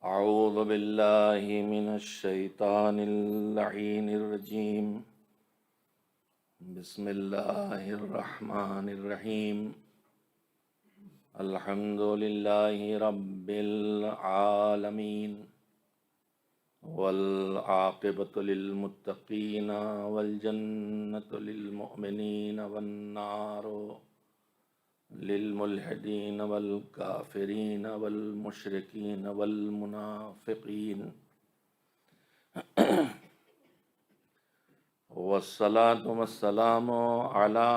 اعوذ باللہ من الشیطان اللعین الرجیم بسم اللہ الرحمن الرحیم الحمد للہ رب العالمین والعاقبۃ للمتقین والجنۃ للمؤمنین والنار للملحدین والکافرین والمشرکین والمنافقین والصلاة والسلام علی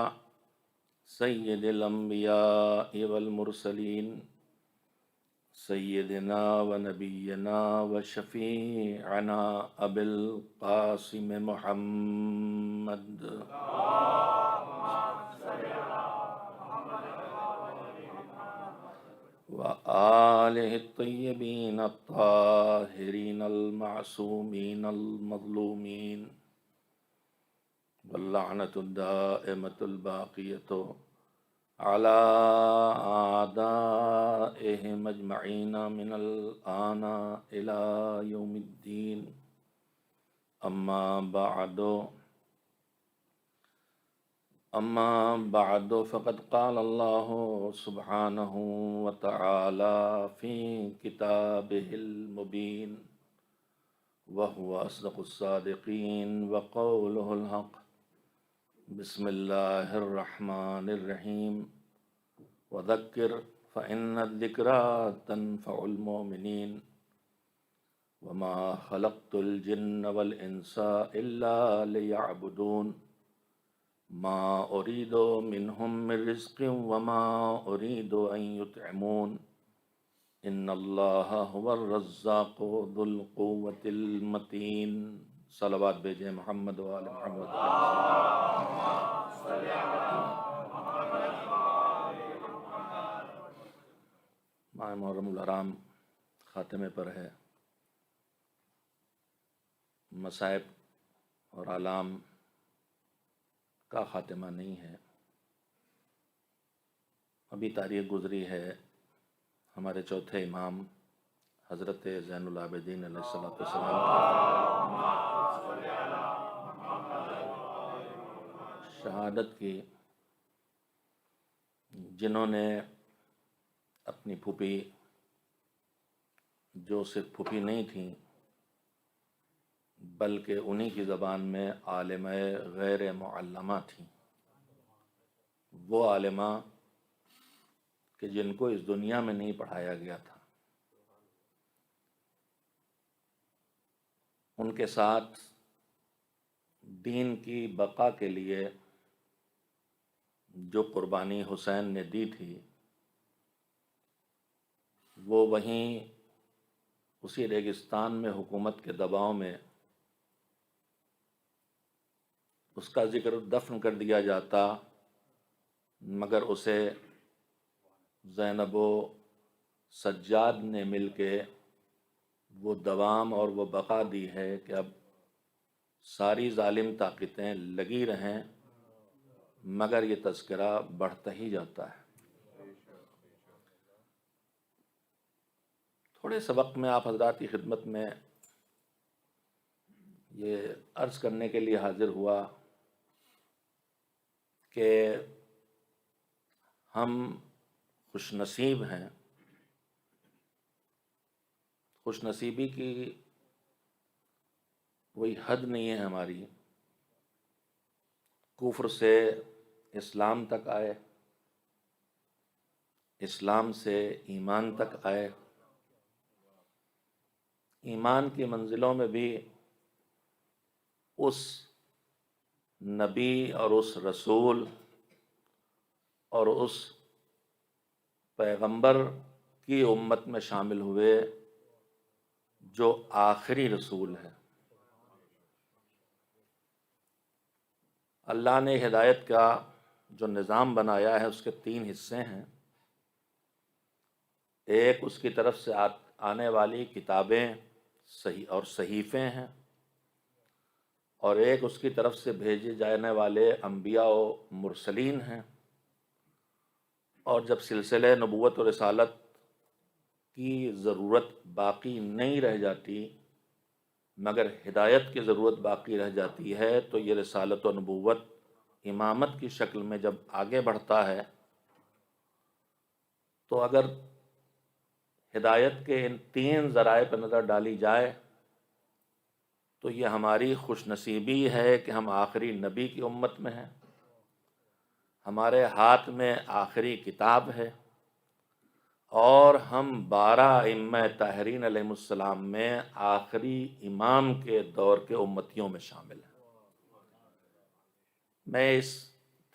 سید الانبیاء والمرسلین سیدنا و نبینا و شفیعنا ابی القاسم محمد وآلہ الطیبین الطاہرین المعصومین المظلومین واللعنۃ الدائمۃ الباقیۃ علی اعدائہم اجمعین من الآن الی یوم الدین اما بعد فقد قال اللہ سبحانہ وتعالی فی کتابہ المبین وهو اصدق الصادقین وقولہ الحق بسم اللہ الرحمن الرحیم وذکر فإن الذکرى تنفع المؤمنین وما خلقت الجن والانس الا لیعبدون ما اريد منهم من رزق وما اريد ان يطعمون ان اللہ هو الرزاق ذو القوة المتین صلوات بھیجیں محمد و آل محمد۔ ماہ محرم الحرام خاتمے پر ہے۔ مصائب اور آلام کا خاتمہ نہیں ہے۔ ابھی تاریخ گزری ہے ہمارے چوتھے امام حضرت زین العابدین علیہ السلام شہادت کی، جنہوں نے اپنی پھوپھی، جو صرف پھوپھی نہیں تھیں بلکہ انہی کی زبان میں عالمہ غیر معلمہ تھیں، وہ عالمہ کہ جن کو اس دنیا میں نہیں پڑھایا گیا تھا، ان کے ساتھ دین کی بقا کے لیے جو قربانی حسین نے دی تھی، وہ وہیں اسی ریگستان میں حکومت کے دباؤ میں اس کا ذکر دفن کر دیا جاتا، مگر اسے زینب و سجاد نے مل کے وہ دوام اور وہ بقا دی ہے کہ اب ساری ظالم طاقتیں لگی رہیں مگر یہ تذکرہ بڑھتا ہی جاتا ہے۔ تھوڑے سے وقت میں آپ حضرات کی خدمت میں یہ عرض کرنے کے لیے حاضر ہوا کہ ہم خوش نصیب ہیں۔ خوش نصیبی کی کوئی حد نہیں ہے ہماری۔ کفر سے اسلام تک آئے، اسلام سے ایمان تک آئے، ایمان کی منزلوں میں بھی اس نبی اور اس رسول اور اس پیغمبر کی امت میں شامل ہوئے جو آخری رسول ہے۔ اللہ نے ہدایت کا جو نظام بنایا ہے اس کے 3 حصے ہیں۔ ایک اس کی طرف سے آنے والی کتابیں اور صحیفے ہیں، اور ایک اس کی طرف سے بھیجے جانے والے انبیاء و مرسلین ہیں۔ اور جب سلسلہ نبوت و رسالت کی ضرورت باقی نہیں رہ جاتی مگر ہدایت کی ضرورت باقی رہ جاتی ہے، تو یہ رسالت و نبوت امامت کی شکل میں جب آگے بڑھتا ہے تو اگر ہدایت کے ان تین ذرائع پر نظر ڈالی جائے تو یہ ہماری خوش نصیبی ہے کہ ہم آخری نبی کی امت میں ہیں، ہمارے ہاتھ میں آخری کتاب ہے، اور ہم 12 ائمہ طاہرین علیہ السلام میں آخری امام کے دور کے امتیوں میں شامل ہیں۔ میں اس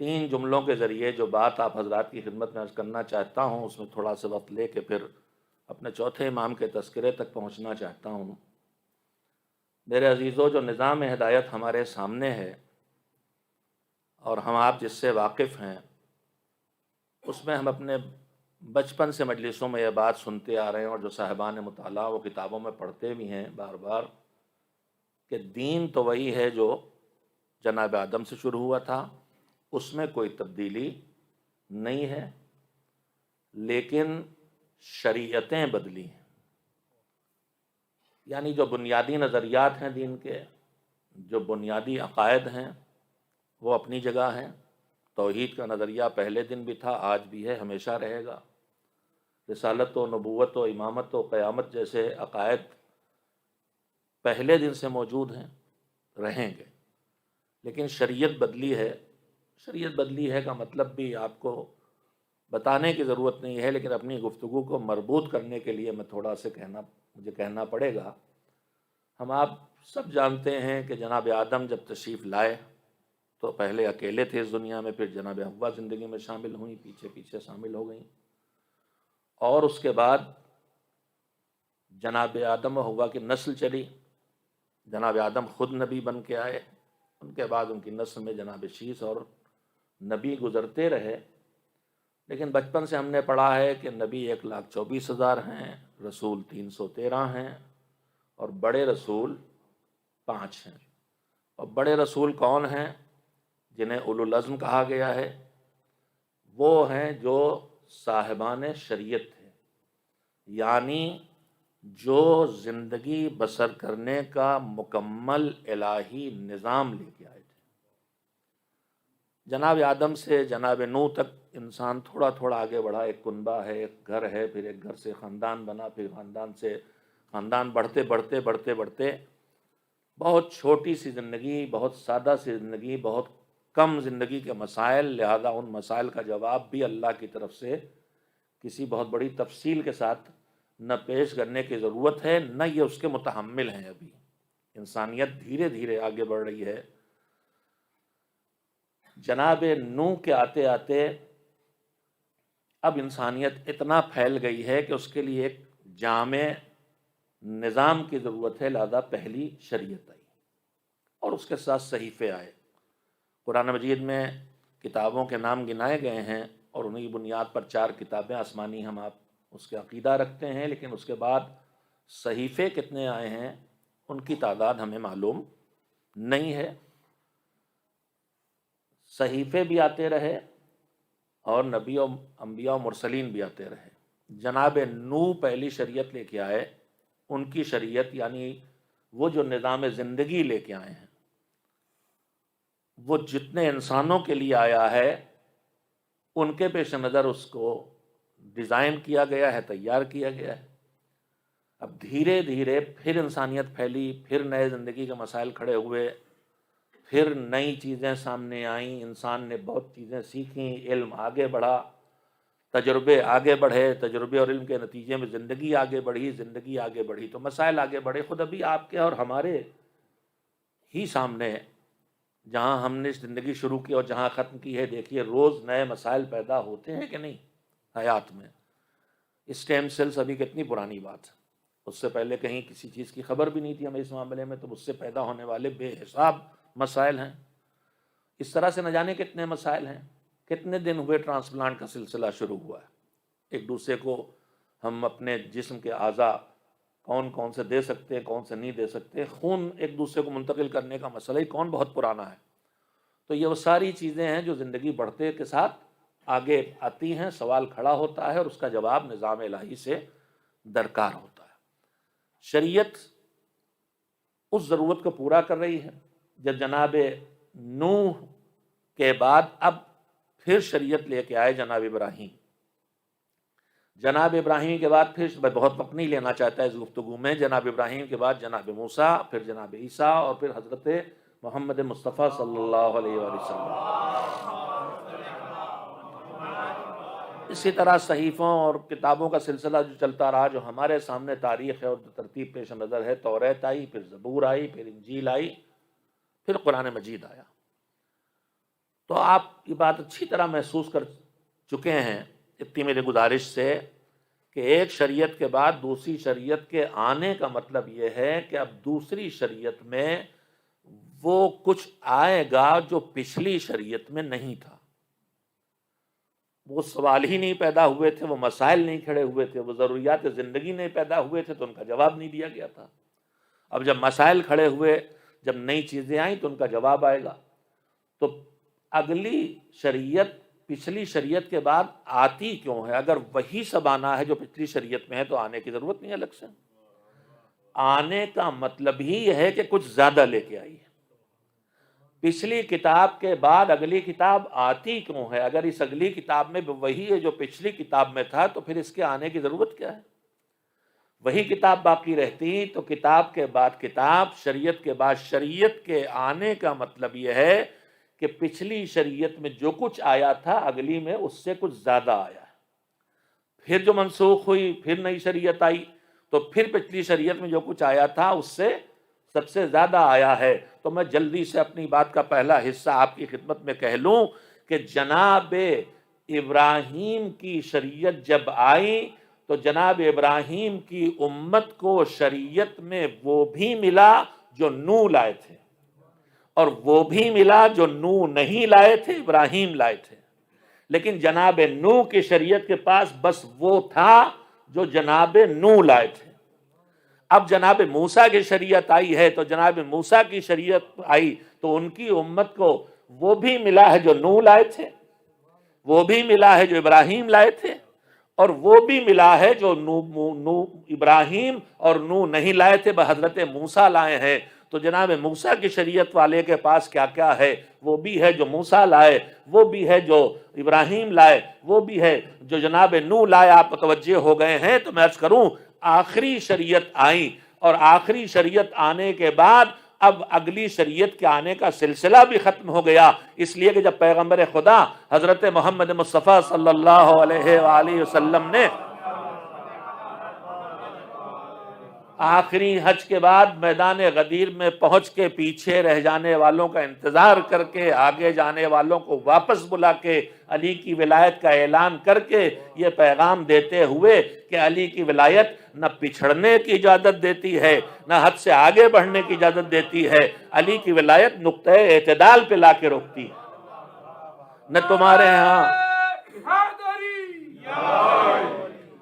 3 جملوں کے ذریعے جو بات آپ حضرات کی خدمت میں عرض کرنا چاہتا ہوں اس میں تھوڑا سا وقت لے کے پھر اپنے چوتھے امام کے تذکرے تک پہنچنا چاہتا ہوں۔ میرے عزیزو، جو نظام ہدایت ہمارے سامنے ہے اور ہم آپ جس سے واقف ہیں، اس میں ہم اپنے بچپن سے مجلسوں میں یہ بات سنتے آ رہے ہیں، اور جو صاحبان مطالعہ وہ کتابوں میں پڑھتے بھی ہیں بار بار، کہ دین تو وہی ہے جو جناب آدم سے شروع ہوا تھا، اس میں کوئی تبدیلی نہیں ہے، لیکن شریعتیں بدلی ہیں۔ یعنی جو بنیادی نظریات ہیں دین کے، جو بنیادی عقائد ہیں، وہ اپنی جگہ ہیں۔ توحید کا نظریہ پہلے دن بھی تھا، آج بھی ہے، ہمیشہ رہے گا۔ رسالت و نبوت و امامت و قیامت جیسے عقائد پہلے دن سے موجود ہیں، رہیں گے، لیکن شریعت بدلی ہے۔ شریعت بدلی ہے کا مطلب بھی آپ کو بتانے کی ضرورت نہیں ہے، لیکن اپنی گفتگو کو مربوط کرنے کے لیے میں تھوڑا سے مجھے کہنا پڑے گا۔ ہم آپ سب جانتے ہیں کہ جناب آدم جب تشریف لائے تو پہلے اکیلے تھے اس دنیا میں، پھر جناب حوا زندگی میں شامل ہوئیں، پیچھے پیچھے شامل ہو گئیں، اور اس کے بعد جناب آدم و حوا کی نسل چلی۔ جناب آدم خود نبی بن کے آئے، ان کے بعد ان کی نسل میں جناب شیس اور نبی گزرتے رہے، لیکن بچپن سے ہم نے پڑھا ہے کہ نبی 1,24,000 ہیں، رسول 313 ہیں، اور بڑے رسول 5 ہیں۔ اور بڑے رسول کون ہیں؟ جنہیں اولو العزم کہا گیا ہے، وہ ہیں جو صاحبان شریعت تھے، یعنی جو زندگی بسر کرنے کا مکمل الہی نظام لے کے آئے تھے۔ جناب آدم سے جناب نوح تک انسان تھوڑا تھوڑا آگے بڑھا، ایک کنبہ ہے، ایک گھر ہے، پھر ایک گھر سے خاندان بنا، پھر خاندان سے خاندان بڑھتے بڑھتے بڑھتے بڑھتے بہت چھوٹی سی زندگی، بہت سادہ سی زندگی، بہت کم زندگی کے مسائل، لہذا ان مسائل کا جواب بھی اللہ کی طرف سے کسی بہت بڑی تفصیل کے ساتھ نہ پیش کرنے کی ضرورت ہے، نہ یہ اس کے متحمل ہیں۔ ابھی انسانیت دھیرے دھیرے آگے بڑھ رہی ہے۔ جناب نوح کے آتے آتے اب انسانیت اتنا پھیل گئی ہے کہ اس کے لیے ایک جامع نظام کی ضرورت ہے، لہذا پہلی شریعت آئی، اور اس کے ساتھ صحیفے آئے۔ قرآن مجید میں کتابوں کے نام گنائے گئے ہیں، اور انہی بنیاد پر 4 کتابیں آسمانی ہم آپ اس کے عقیدہ رکھتے ہیں، لیکن اس کے بعد صحیفے کتنے آئے ہیں ان کی تعداد ہمیں معلوم نہیں ہے۔ صحیفے بھی آتے رہے اور نبی و انبیاء و مرسلین بھی آتے رہے۔ جناب نوح پہلی شریعت لے کے آئے، ان کی شریعت یعنی وہ جو نظام زندگی لے کے آئے ہیں، وہ جتنے انسانوں کے لیے آیا ہے ان کے پیش نظر اس کو ڈیزائن کیا گیا ہے، تیار کیا گیا ہے۔ اب دھیرے دھیرے پھر انسانیت پھیلی، پھر نئے زندگی کے مسائل کھڑے ہوئے، پھر نئی چیزیں سامنے آئیں، انسان نے بہت چیزیں سیکھیں، علم آگے بڑھا، تجربے آگے بڑھے، تجربے اور علم کے نتیجے میں زندگی آگے بڑھی، زندگی آگے بڑھی تو مسائل آگے بڑھے۔ خود ابھی آپ کے اور ہمارے ہی سامنے جہاں ہم نے زندگی شروع کی اور جہاں ختم کی ہے، دیکھیے روز نئے مسائل پیدا ہوتے ہیں کہ نہیں حیات میں۔ اسٹیم سیلز ابھی کتنی پرانی بات ہے، اس سے پہلے کہیں کسی چیز کی خبر بھی نہیں تھی ہمیں اس معاملے میں، تو اس سے پیدا ہونے والے بے حساب مسائل ہیں۔ اس طرح سے نہ جانے کتنے مسائل ہیں۔ کتنے دن ہوئے ٹرانسپلانٹ کا سلسلہ شروع ہوا ہے، ایک دوسرے کو ہم اپنے جسم کے اعضاء کون کون سے دے سکتے ہیں، کون سے نہیں دے سکتے، خون ایک دوسرے کو منتقل کرنے کا مسئلہ ہی کون بہت پرانا ہے۔ تو یہ وہ ساری چیزیں ہیں جو زندگی بڑھتے کے ساتھ آگے آتی ہیں، سوال کھڑا ہوتا ہے اور اس کا جواب نظام الہی سے درکار ہوتا ہے۔ شریعت اس ضرورت کو پورا کر رہی ہے۔ جب جناب نوح کے بعد اب پھر شریعت لے کے آئے جناب ابراہیم، جناب ابراہیم کے بعد پھر میں بہت وقت نہیں لینا چاہتا اس گفتگو میں، جناب ابراہیم کے بعد جناب موسیٰ، پھر جناب عیسیٰ، اور پھر حضرت محمد مصطفیٰ صلی اللہ علیہ وآلہ وسلم۔ اسی طرح صحیفوں اور کتابوں کا سلسلہ جو چلتا رہا، جو ہمارے سامنے تاریخ ہے اور ترتیب پیش نظر ہے، توریت آئی، پھر زبور آئی، پھر انجیل آئی، پھر قرآن مجید آیا۔ تو آپ یہ بات اچھی طرح محسوس کر چکے ہیں اتنی میری گزارش سے کہ ایک شریعت کے بعد دوسری شریعت کے آنے کا مطلب یہ ہے کہ اب دوسری شریعت میں وہ کچھ آئے گا جو پچھلی شریعت میں نہیں تھا۔ وہ سوال ہی نہیں پیدا ہوئے تھے، وہ مسائل نہیں کھڑے ہوئے تھے، وہ ضروریات زندگی نہیں پیدا ہوئے تھے تو ان کا جواب نہیں دیا گیا تھا۔ اب جب مسائل کھڑے ہوئے، جب نئی چیزیں آئیں تو ان کا جواب آئے گا۔ تو اگلی شریعت پچھلی شریعت کے بعد آتی کیوں ہے؟ اگر وہی سب آنا ہے جو پچھلی شریعت میں ہے تو آنے کی ضرورت نہیں الگ سے۔ آنے کا مطلب ہی یہ ہے کہ کچھ زیادہ لے کے آئی ہے۔ پچھلی کتاب کے بعد اگلی کتاب آتی کیوں ہے؟ اگر اس اگلی کتاب میں وہی ہے جو پچھلی کتاب میں تھا تو پھر اس کے آنے کی ضرورت کیا ہے؟ وہی کتاب باقی رہتی تو کتاب کے بعد کتاب، شریعت کے بعد شریعت کے آنے کا مطلب یہ ہے کہ پچھلی شریعت میں جو کچھ آیا تھا اگلی میں اس سے کچھ زیادہ آیا ہے۔ پھر جو منسوخ ہوئی، پھر نئی شریعت آئی تو پھر پچھلی شریعت میں جو کچھ آیا تھا اس سے سب سے زیادہ آیا ہے۔ تو میں جلدی سے اپنی بات کا پہلا حصہ آپ کی خدمت میں کہہ لوں کہ جناب ابراہیم کی شریعت جب آئی تو جناب ابراہیم کی امت کو شریعت میں وہ بھی ملا جو نوح لائے تھے، اور وہ بھی ملا جو نوح نہیں لائے تھے، ابراہیم لائے تھے۔ لیکن جناب نوح کی شریعت کے پاس بس وہ تھا جو جناب نوح لائے تھے۔ اب جناب موسیٰ کی شریعت آئی ہے تو جناب موسیٰ کی شریعت آئی تو ان کی امت کو وہ بھی ملا ہے جو نوح لائے تھے، وہ بھی ملا ہے جو ابراہیم لائے تھے، اور وہ بھی ملا ہے جو ابراہیم اور نوح نہیں لائے تھے، حضرت موسیٰ لائے ہیں۔ تو جناب موسیٰ کی شریعت والے کے پاس کیا کیا ہے؟ وہ بھی ہے جو موسیٰ لائے، وہ بھی ہے جو ابراہیم لائے، وہ بھی ہے جو جناب نوح لائے۔ آپ متوجہ ہو گئے ہیں؟ تو میں عرض کروں آخری شریعت آئی، اور آخری شریعت آنے کے بعد اب اگلی شریعت کے آنے کا سلسلہ بھی ختم ہو گیا، اس لیے کہ جب پیغمبر خدا حضرت محمد مصطفیٰ صلی اللہ علیہ وآلہ وسلم نے آخری حج کے بعد میدان غدیر میں پہنچ کے پیچھے رہ جانے والوں کا انتظار کر کے، آگے جانے والوں کو واپس بلا کے، علی کی ولایت کا اعلان کر کے یہ پیغام دیتے ہوئے کہ علی کی ولایت نہ پچھڑنے کی اجازت دیتی ہے، نہ حد سے آگے بڑھنے کی اجازت دیتی ہے، علی کی ولایت نقطۂ اعتدال پہ لا کے روکتی ہے۔ نہ تمہارے ہاں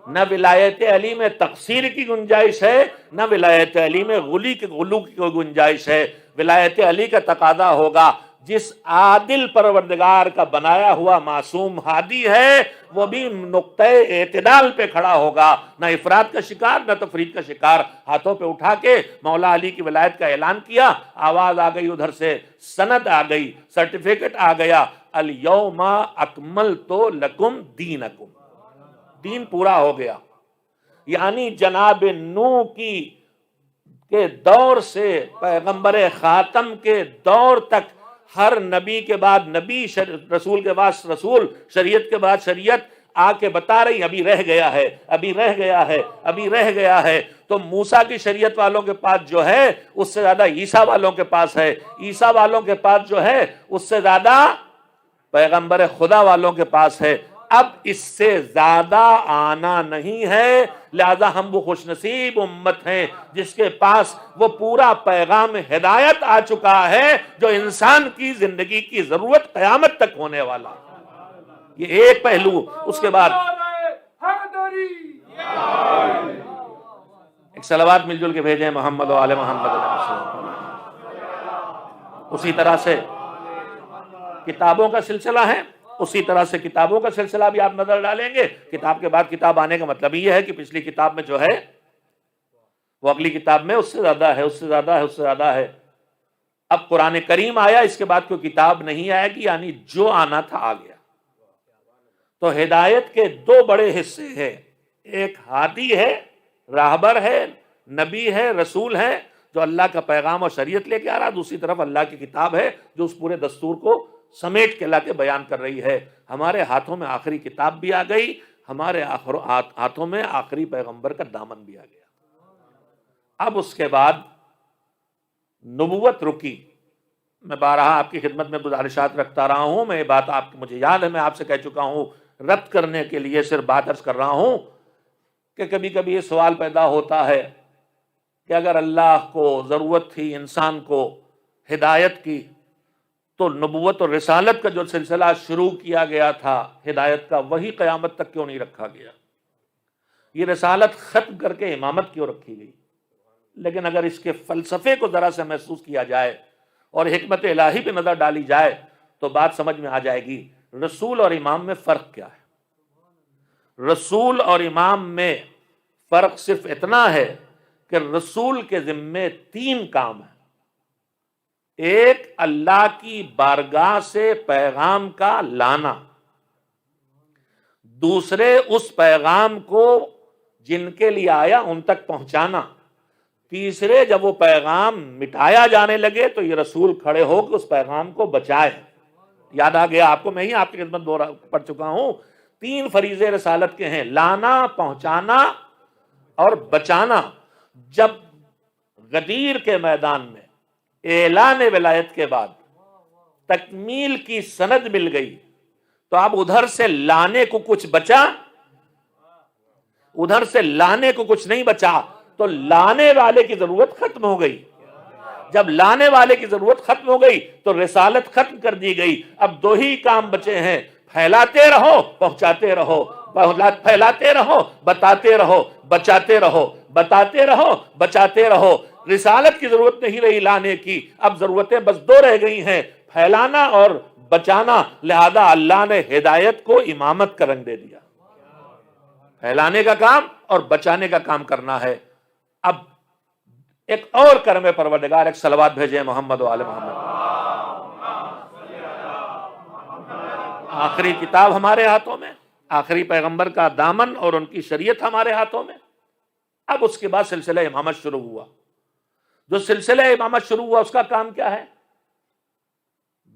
نہ ولایت علی میں تقصیر کی گنجائش ہے، نہ ولایت علی میں غلو کی کوئی گنجائش ہے۔ ولایت علی کا تقاضا ہوگا جس عادل پروردگار کا بنایا ہوا معصوم ہادی ہے وہ بھی نقطۂ اعتدال پہ کھڑا ہوگا، نہ افراد کا شکار نہ تفرید کا شکار۔ ہاتھوں پہ اٹھا کے مولا علی کی ولایت کا اعلان کیا، آواز آ گئی ادھر سے، سند آ گئی، سرٹیفکیٹ آ گیا، الیوم اکملت لکم دینکم، دین پورا ہو گیا۔ یعنی جناب نوح کے دور سے پیغمبر خاتم کے دور تک ہر نبی کے بعد نبی، رسول کے بعد رسول، شریعت کے بعد شریعت آ کے بتا رہی ابھی رہ گیا ہے، ابھی رہ گیا ہے، ابھی رہ گیا ہے۔ تو موسیٰ کی شریعت والوں کے پاس جو ہے اس سے زیادہ عیسیٰ والوں کے پاس ہے، عیسیٰ والوں کے پاس جو ہے اس سے زیادہ پیغمبر خدا والوں کے پاس ہے۔ اب اس سے زیادہ آنا نہیں ہے، لہذا ہم وہ خوش نصیب امت ہیں جس کے پاس وہ پورا پیغام ہدایت آ چکا ہے جو انسان کی زندگی کی ضرورت قیامت تک ہونے والا۔ یہ ایک پہلو۔ اس کے بعد ایک صلوات مل جل کے بھیجیں محمد و آل محمد علیہ وسلم۔ اسی طرح سے کتابوں کا سلسلہ ہے، اسی طرح سے کتابوں کا سلسلہ بھی آپ نظر ڈالیں گے، کتاب کے بعد کتاب آنے کا مطلب یہ ہے کہ پچھلی کتاب میں جو ہے وہ اگلی کتاب میں اس سے زیادہ ہے، اس سے زیادہ ہے، اس سے زیادہ ہے۔ اب قرآن کریم آیا، اس کے بعد کوئی کتاب نہیں آئے گی، یعنی جو آنا تھا آ گیا۔ تو ہدایت کے دو بڑے حصے ہیں، ایک ہادی ہے، راہبر ہے، نبی ہے، رسول ہے جو اللہ کا پیغام اور شریعت لے کے آ رہا، دوسری طرف اللہ کی کتاب ہے جو اس پورے دستور کو سمیٹ کے لا کے بیان کر رہی ہے۔ ہمارے ہاتھوں میں آخری کتاب بھی آ گئی، ہمارے ہاتھوں میں آخری پیغمبر کا دامن بھی آ گیا۔ اب اس کے بعد نبوت رکی۔ میں بارہا آپ کی خدمت میں گزارشات رکھتا رہا ہوں، میں یہ بات مجھے یاد ہے، میں آپ سے کہہ چکا ہوں، رد کرنے کے لیے صرف بات عرض کر رہا ہوں کہ کبھی کبھی یہ سوال پیدا ہوتا ہے کہ اگر اللہ کو ضرورت تھی انسان کو ہدایت کی تو نبوت اور رسالت کا جو سلسلہ شروع کیا گیا تھا ہدایت کا، وہی قیامت تک کیوں نہیں رکھا گیا؟ یہ رسالت ختم کر کے امامت کیوں رکھی گئی؟ لیکن اگر اس کے فلسفے کو ذرا سے محسوس کیا جائے اور حکمت الہی پہ نظر ڈالی جائے تو بات سمجھ میں آ جائے گی۔ رسول اور امام میں فرق کیا ہے؟ رسول اور امام میں فرق صرف اتنا ہے کہ رسول کے ذمے 3 کام ہیں۔ ایک، اللہ کی بارگاہ سے پیغام کا لانا، دوسرے اس پیغام کو جن کے لیے آیا ان تک پہنچانا، تیسرے جب وہ پیغام مٹایا جانے لگے تو یہ رسول کھڑے ہو کہ اس پیغام کو بچائے۔ یاد آ گیا آپ کو؟ میں ہی آپ کی خدمت پڑھ چکا ہوں، 3 فریضے رسالت کے ہیں، لانا، پہنچانا اور بچانا۔ جب غدیر کے میدان میں اعلان ولایت کے بعد تکمیل کی سند مل گئی تو اب ادھر سے لانے کو کچھ بچا؟ ادھر سے لانے کو کچھ نہیں بچا، تو لانے والے کی ضرورت ختم ہو گئی۔ جب لانے والے کی ضرورت ختم ہو گئی تو رسالت ختم کر دی گئی۔ اب 2 ہی کام بچے ہیں، پھیلاتے رہو، پہنچاتے رہو، پھیلاتے رہو، بتاتے رہو، بچاتے رہو، بتاتے رہو، بچاتے رہو۔ رسالت کی ضرورت نہیں رہی لانے کی، اب ضرورتیں بس 2 رہ گئی ہیں، پھیلانا اور بچانا۔ لہذا اللہ نے ہدایت کو امامت کا رنگ دے دیا، پھیلانے کا کام اور بچانے کا کام کرنا ہے۔ اب ایک اور کرم پروردگار، ایک صلوات بھیجے محمد و آل محمد۔ آخری کتاب ہمارے ہاتھوں میں، آخری پیغمبر کا دامن اور ان کی شریعت ہمارے ہاتھوں میں۔ اب اس کے بعد سلسلہ امامت شروع ہوا۔ جو سلسلہ امامت شروع ہوا اس کا کام کیا ہے؟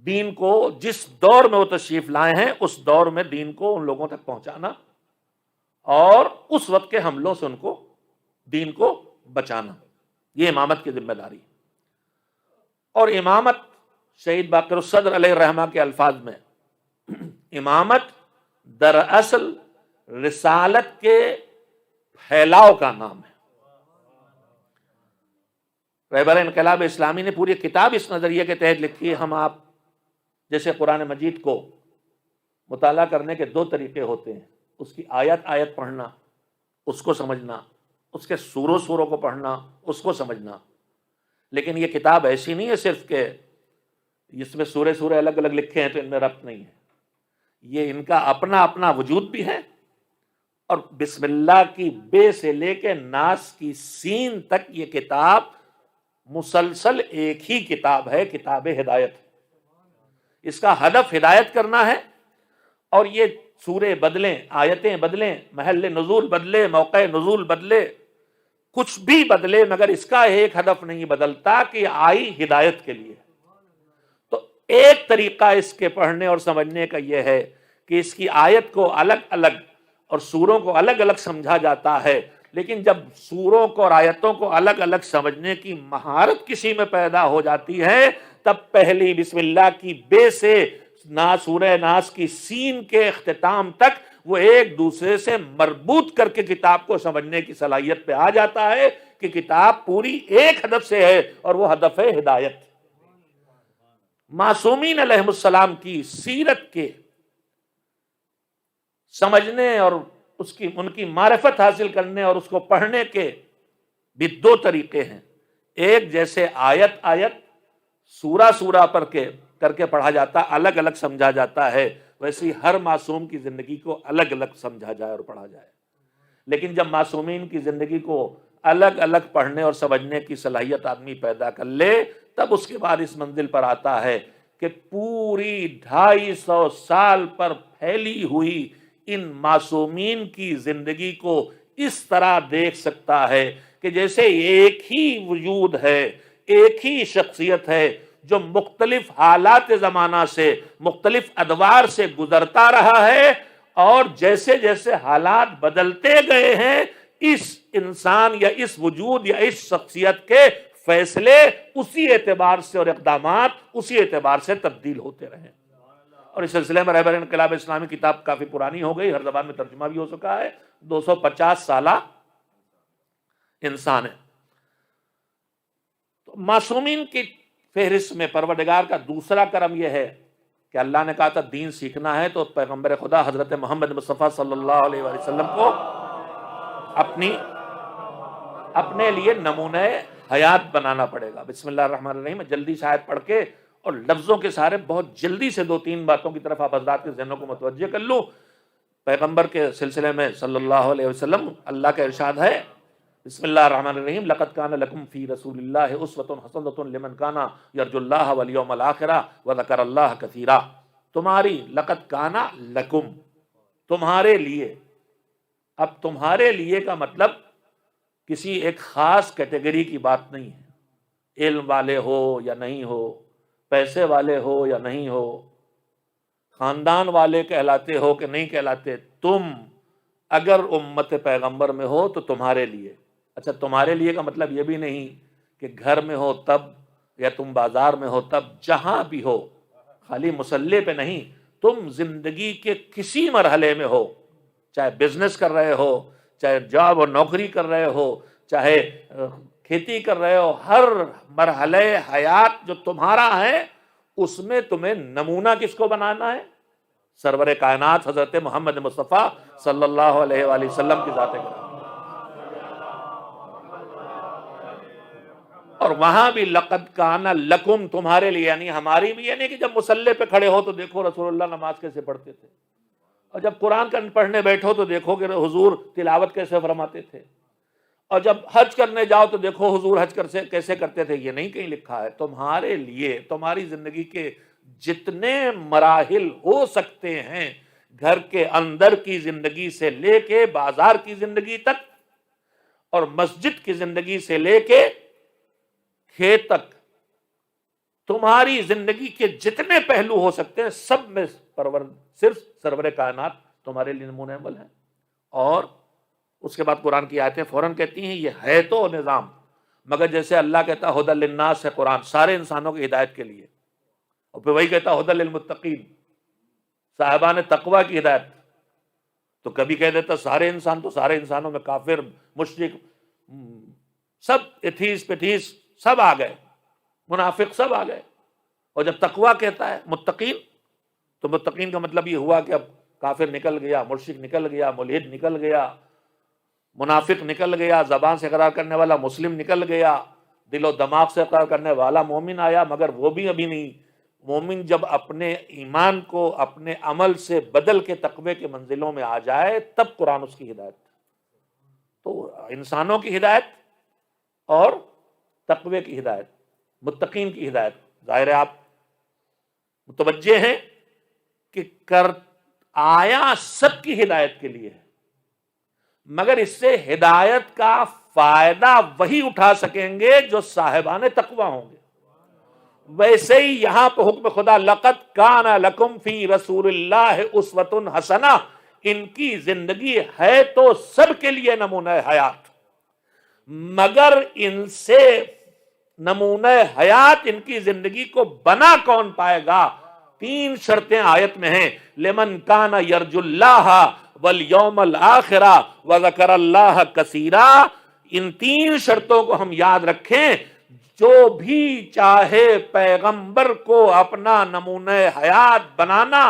دین کو جس دور میں وہ تشریف لائے ہیں اس دور میں دین کو ان لوگوں تک پہنچانا اور اس وقت کے حملوں سے ان کو دین کو بچانا، یہ امامت کی ذمہ داری۔ اور امامت شہید باقر الصدر علیہ الرحمہ کے الفاظ میں، امامت دراصل رسالت کے پھیلاؤ کا نام ہے۔ رہبر انقلاب اسلامی نے پوری کتاب اس نظریے کے تحت لکھی ہے۔ ہم آپ جیسے قرآن مجید کو مطالعہ کرنے کے 2 طریقے ہوتے ہیں، اس کی آیت آیت پڑھنا، اس کو سمجھنا، اس کے سوروں کو پڑھنا، اس کو سمجھنا۔ لیکن یہ کتاب ایسی نہیں ہے صرف کہ اس میں سورے الگ الگ لکھے ہیں تو ان میں ربط نہیں ہے، یہ ان کا اپنا اپنا وجود بھی ہے۔ اور بسم اللہ کی بے سے لے کے ناس کی سین تک یہ کتاب مسلسل ایک ہی کتاب ہے، کتاب ہدایت۔ اس کا ہدف ہدایت کرنا ہے، اور یہ سورے بدلیں، آیتیں بدلیں، محل نزول بدلے، موقع نزول بدلے، کچھ بھی بدلے، مگر اس کا ایک ہدف نہیں بدلتا کہ آئی ہدایت کے لیے۔ تو ایک طریقہ اس کے پڑھنے اور سمجھنے کا یہ ہے کہ اس کی آیت کو الگ الگ اور سوروں کو الگ الگ سمجھا جاتا ہے، لیکن جب سوروں کو اور آیتوں کو الگ الگ سمجھنے کی مہارت کسی میں پیدا ہو جاتی ہے تب پہلی بسم اللہ کی بے سے سورہ ناس کی سین کے اختتام تک وہ ایک دوسرے سے مربوط کر کے کتاب کو سمجھنے کی صلاحیت پہ آ جاتا ہے کہ کتاب پوری ایک ہدف سے ہے، اور وہ ہدف ہے ہدایت۔ معصومین علیہ السلام کی سیرت کے سمجھنے اور ان کی معرفت حاصل کرنے اور اس کو پڑھنے کے بھی 2 طریقے ہیں۔ ایک جیسے آیت سورہ پر کر کے پڑھا جاتا، الگ الگ سمجھا جاتا ہے، ویسے ہی ہر معصوم کی زندگی کو الگ الگ سمجھا جائے اور پڑھا جائے. لیکن جب معصومین کی زندگی کو الگ الگ پڑھنے اور سمجھنے کی صلاحیت آدمی پیدا کر لے تب اس کے بعد اس منزل پر آتا ہے کہ پوری 250 سال پر پھیلی ہوئی ان معصومین کی زندگی کو اس طرح دیکھ سکتا ہے کہ جیسے ایک ہی وجود ہے، ایک ہی شخصیت ہے جو مختلف حالات زمانہ سے، مختلف ادوار سے گزرتا رہا ہے، اور جیسے جیسے حالات بدلتے گئے ہیں اس انسان یا اس وجود یا اس شخصیت کے فیصلے اسی اعتبار سے اور اقدامات اسی اعتبار سے تبدیل ہوتے رہے. اور اس سلسلے میں رہبر انقلاب اسلامی کتاب کافی پرانی ہو گئی، ہر زبان میں ترجمہ بھی ہو چکا ہے، 250 سالہ انسان ہے. تو معصومین کی فہرست میں پروردگار کا دوسرا کرم یہ ہے کہ اللہ نے کہا تھا دین سیکھنا ہے تو پیغمبر خدا حضرت محمد مصطفیٰ صلی اللہ علیہ وآلہ وسلم کو اپنے لیے نمونہ حیات بنانا پڑے گا. بسم اللہ الرحمن الرحیم. جلدی سے آیت پڑھ کے اور لفظوں کے سارے بہت جلدی سے 2-3 باتوں کی طرف آپ حضرات کے ذہنوں کو متوجہ کر لوں. پیغمبر کے سلسلے میں صلی اللہ علیہ وسلم اللہ کا ارشاد ہے، بسم اللہ الرحمن الرحیم، لقد کان لکم فی رسول اللہ اسوۃ حسنۃ لمن کان یرجو اللہ والیوم الآخر وذکر اللہ کثیرا. تمہاری لقد کان لکم، تمہارے لیے. اب تمہارے لیے کا مطلب کسی ایک خاص کیٹیگری کی بات نہیں ہے، علم والے ہو یا نہیں ہو، پیسے والے ہو یا نہیں ہو، خاندان والے کہلاتے ہو کہ نہیں کہلاتے، تم اگر امت پیغمبر میں ہو تو تمہارے لیے. اچھا، تمہارے لیے کا مطلب یہ بھی نہیں کہ گھر میں ہو تب یا تم بازار میں ہو تب، جہاں بھی ہو، خالی مسلح پہ نہیں، تم زندگی کے کسی مرحلے میں ہو، چاہے بزنس کر رہے ہو، چاہے جاب اور نوکری کر رہے ہو، چاہے کھیتی کر رہے ہو، ہر مرحلے حیات جو تمہارا ہے اس میں تمہیں نمونہ کس کو بنانا ہے؟ سرور کائنات حضرت محمد مصطفیٰ صلی اللہ علیہ وآلہ وسلم کی ذات گرامی. اور وہاں بھی لقد کان لکم، تمہارے لیے، یعنی ہماری بھی، یعنی کہ جب مصلی پہ کھڑے ہو تو دیکھو رسول اللہ نماز کیسے پڑھتے تھے، اور جب قرآن پڑھنے بیٹھو تو دیکھو کہ حضور تلاوت کیسے فرماتے تھے، اور جب حج کرنے جاؤ تو دیکھو حضور حج کیسے کرتے تھے. یہ نہیں کہیں لکھا ہے. تمہارے لیے تمہاری زندگی کے جتنے مراحل ہو سکتے ہیں، گھر کے اندر کی زندگی سے لے کے بازار کی زندگی تک، اور مسجد کی زندگی سے لے کے کھیت تک، تمہاری زندگی کے جتنے پہلو ہو سکتے ہیں سب میں صرف سرور کائنات تمہارے لیے نمونہ عمل ہے. اور اس کے بعد قرآن کی آیتیں فوراً کہتی ہیں یہ ہے تو نظام، مگر جیسے اللہ کہتا ہے ہدی للناس ہے، قرآن سارے انسانوں کی ہدایت کے لیے، اور پھر وہی کہتا ہے ہدی للمتقین، صاحبان تقوی کی ہدایت. تو کبھی کہہ دیتا سارے انسان، تو سارے انسانوں میں کافر، مشرک، سب ایتھیس پیتھیس سب آ گئے، منافق سب آ گئے. اور جب تقوی کہتا ہے متقین، تو متقین کا مطلب یہ ہوا کہ اب کافر نکل گیا، مشرک نکل گیا، ملحد نکل گیا، منافق نکل گیا، زبان سے اقرار کرنے والا مسلم نکل گیا، دل و دماغ سے اقرار کرنے والا مومن آیا. مگر وہ بھی ابھی نہیں. مومن جب اپنے ایمان کو اپنے عمل سے بدل کے تقوی کے منزلوں میں آ جائے تب قرآن اس کی ہدایت. تو انسانوں کی ہدایت اور تقوی کی ہدایت، متقین کی ہدایت. ظاہر ہے آپ متوجہ ہیں کہ آیا سب کی ہدایت کے لیے ہے، مگر اس سے ہدایت کا فائدہ وہی اٹھا سکیں گے جو صاحبان تقوی ہوں گے. ویسے ہی یہاں پہ حکم خدا لقد کان لکم فی رسول اللہ اسوۃ حسنہ، ان کی زندگی ہے تو سب کے لیے نمونہ حیات، مگر ان سے نمونہ حیات ان کی زندگی کو بنا کون پائے گا؟ 3 شرطیں آیت میں ہیں. لمن کان یرجو اللہ والیوم الآخر وذکر اللہ کثیرا. ان 3 شرطوں کو ہم یاد رکھیں. جو بھی چاہے پیغمبر کو اپنا نمونہ حیات بنانا،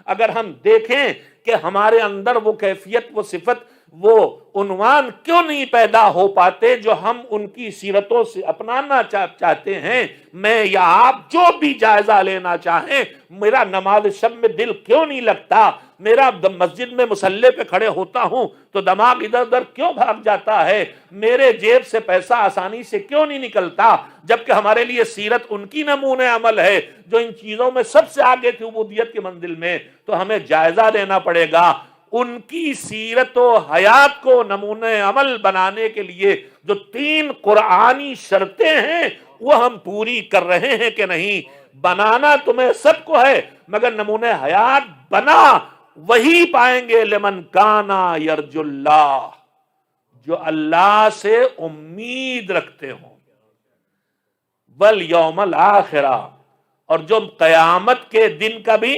اگر ہم دیکھیں کہ ہمارے اندر وہ کیفیت، وہ صفت وہ عنوان کیوں نہیں پیدا ہو پاتے جو ہم ان کی سیرتوں سے اپنانا چاہتے ہیں؟ میں یا آپ جو بھی جائزہ لینا چاہیں، میرا نماز شب میں دل کیوں نہیں لگتا؟ میرا مسجد میں مصلی پہ کھڑے ہوتا ہوں تو دماغ ادھر ادھر کیوں بھاگ جاتا ہے؟ میرے جیب سے پیسہ آسانی سے کیوں نہیں نکلتا؟ جبکہ ہمارے لیے سیرت ان کی نمونہ عمل ہے جو ان چیزوں میں سب سے آگے تھی عبودیت کی منزل میں. تو ہمیں جائزہ لینا پڑے گا ان کی سیرت و حیات کو نمونہ عمل بنانے کے لیے جو 3 قرآنی شرطیں ہیں وہ ہم پوری کر رہے ہیں کہ نہیں. بنانا تمہیں سب کو ہے، مگر نمونہ حیات بنا وہی پائیں گے لمن کانا یرجو اللہ، جو اللہ سے امید رکھتے ہوں، والیوم الآخرہ، اور جو قیامت کے دن کا بھی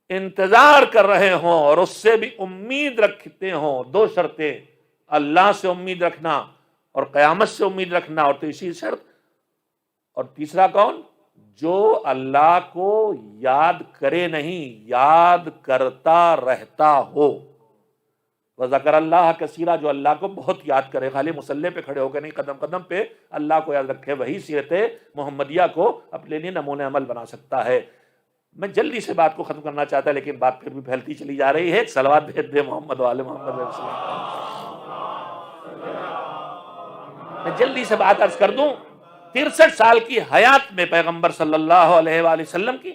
انتظار کر رہے ہوں اور اس سے بھی امید رکھتے ہوں. 2 شرطیں، اللہ سے امید رکھنا اور قیامت سے امید رکھنا، اور تیسری شرط، اور تیسرا کون؟ جو اللہ کو یاد کرے نہیں، یاد کرتا رہتا ہو. وذکر اللہ کثیرا، جو اللہ کو بہت یاد کرے، خالی مصلی پہ کھڑے ہو کے نہیں، قدم قدم پہ اللہ کو یاد رکھے، وہی سیرت محمدیہ کو اپنے لیے نمونہ عمل بنا سکتا ہے. میں جلدی سے بات کو ختم کرنا چاہتا لیکن بات پھر بھی پھیلتی چلی جا رہی ہے. ایک صلوات بھیج دے محمد والے محمد علیہ السلام. میں جلدی سے بات عرض کر دوں. 63 سال کی حیات میں پیغمبر صلی اللہ علیہ وآلہ وسلم کی،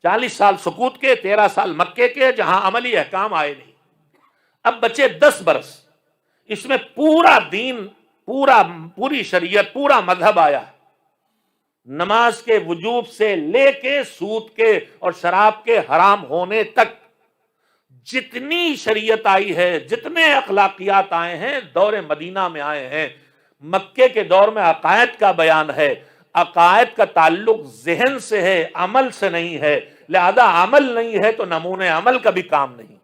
40 سال سکوت کے، 13 سال مکے کے جہاں عملی احکام آئے نہیں. اب بچے 10 برس، اس میں پورا دین، پوری شریعت، پورا مذہب آیا ہے. نماز کے وجوب سے لے کے سود کے اور شراب کے حرام ہونے تک جتنی شریعت آئی ہے، جتنے اخلاقیات آئے ہیں، دور مدینہ میں آئے ہیں. مکے کے دور میں عقائد کا بیان ہے. عقائد کا تعلق ذہن سے ہے، عمل سے نہیں ہے، لہذا عمل نہیں ہے تو نمونہ عمل کا بھی کام نہیں.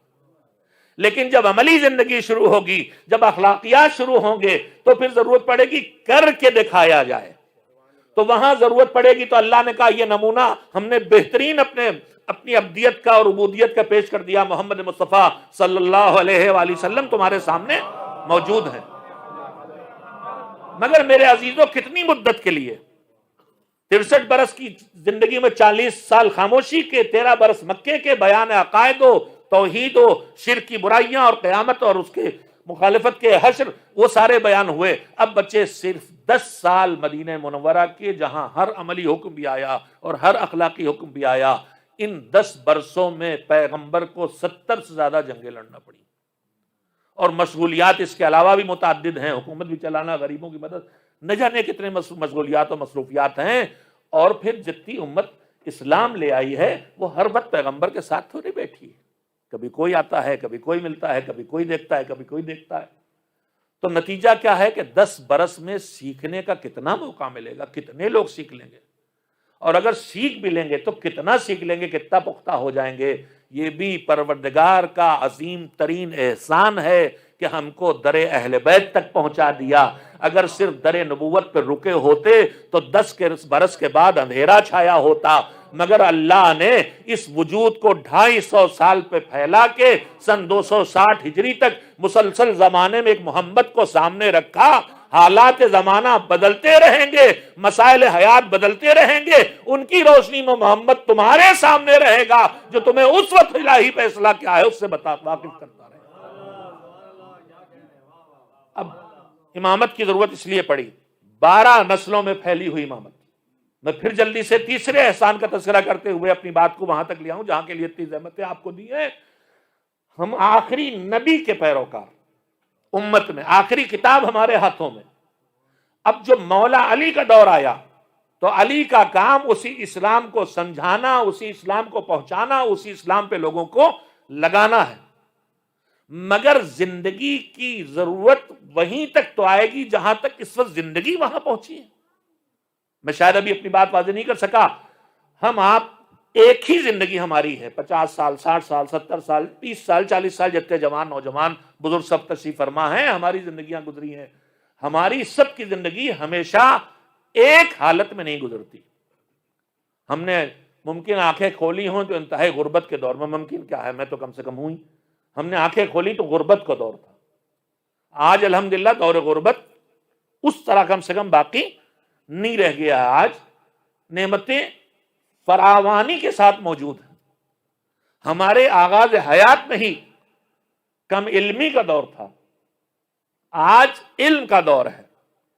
لیکن جب عملی زندگی شروع ہوگی، جب اخلاقیات شروع ہوں گے، تو پھر ضرورت پڑے گی کر کے دکھایا جائے. تو وہاں ضرورت پڑے گی تو اللہ نے کہا یہ نمونہ ہم نے بہترین اپنی عبدیت کا اور عبودیت کا پیش کر دیا. محمد مصطفیٰ صلی اللہ علیہ وآلہ وسلم تمہارے سامنے موجود ہیں. مگر میرے عزیزوں، کتنی مدت کے لیے؟ 63 برس کی زندگی میں 40 سال خاموشی کے، 13 برس مکے کے، بیان عقائد و توحید و شرک کی برائیاں اور قیامت اور اس کے مخالفت کے حشر، وہ سارے بیان ہوئے. اب بچے صرف 10 سال مدینہ منورہ کے، جہاں ہر عملی حکم بھی آیا اور ہر اخلاقی حکم بھی آیا. ان 10 برسوں میں پیغمبر کو 70 سے زیادہ جنگیں لڑنا پڑی، اور مشغولیات اس کے علاوہ بھی متعدد ہیں. حکومت بھی چلانا، غریبوں کی مدد، نہ جانے کتنے مشغولیات و مصروفیات ہیں. اور پھر جتنی امت اسلام لے آئی ہے وہ ہر وقت پیغمبر کے ساتھ تھوڑی بیٹھی ہے. کبھی کوئی آتا ہے، کبھی کوئی ملتا ہے، کبھی کوئی دیکھتا ہے، کبھی کوئی دیکھتا ہے. تو نتیجہ کیا ہے کہ 10 برس میں سیکھنے کا کتنا موقع ملے گا، کتنے لوگ سیکھ لیں گے، اور اگر سیکھ بھی لیں گے تو کتنا سیکھ لیں گے، کتنا پختہ ہو جائیں گے. یہ بھی پروردگار کا عظیم ترین احسان ہے کہ ہم کو در اہل بیت تک پہنچا دیا. اگر صرف در نبوت پر رکے ہوتے تو 10 برس کے بعد اندھیرا چھایا ہوتا. مگر اللہ نے اس وجود کو 250 سال پہ پھیلا کے سن 260 ہجری تک مسلسل زمانے میں ایک محمد کو سامنے رکھا. حالات زمانہ بدلتے رہیں گے، مسائل حیات بدلتے رہیں گے، ان کی روشنی میں محمد تمہارے سامنے رہے گا جو تمہیں اس وقت الہی فیصلہ کیا ہے اس سے واقف کرتا رہے گا. اب امامت کی ضرورت اس لیے پڑی، 12 نسلوں میں پھیلی ہوئی امامت. میں پھر جلدی سے تیسرے احسان کا تذکرہ کرتے ہوئے اپنی بات کو وہاں تک لے آؤں جہاں کے لیے اتنی زحمتیں آپ کو دی ہیں. ہم آخری نبی کے پیروکار، امت میں آخری کتاب ہمارے ہاتھوں میں. اب جو مولا علی کا دور آیا تو علی کا کام اسی اسلام کو سمجھانا، اسی اسلام کو پہنچانا، اسی اسلام پہ لوگوں کو لگانا ہے. مگر زندگی کی ضرورت وہیں تک تو آئے گی جہاں تک اس وقت زندگی وہاں پہنچی ہے. میں شاید ابھی اپنی بات واضح نہیں کر سکا. ہم آپ ایک ہی زندگی ہماری ہے، 50 سال، 60 سال، 70 سال، 30 سال، 40 سال، جتنے جوان نوجوان بزرگ سب تشریف فرما ہیں، ہماری زندگیاں گزری ہیں. ہماری سب کی زندگی ہمیشہ ایک حالت میں نہیں گزرتی. ہم نے ممکن آنکھیں کھولی ہوں تو انتہائی غربت کے دور میں، ممکن کیا ہے، میں تو کم سے کم ہوں ہی. ہم نے آنکھیں کھولی تو غربت کا دور تھا. آج الحمدللہ دور غربت اس طرح کم سے کم باقی نہیں رہ گیا ہے. آج نعمتیں فراوانی کے ساتھ موجود ہیں. ہمارے آغاز حیات میں ہی کم علمی کا دور تھا, آج علم کا دور ہے.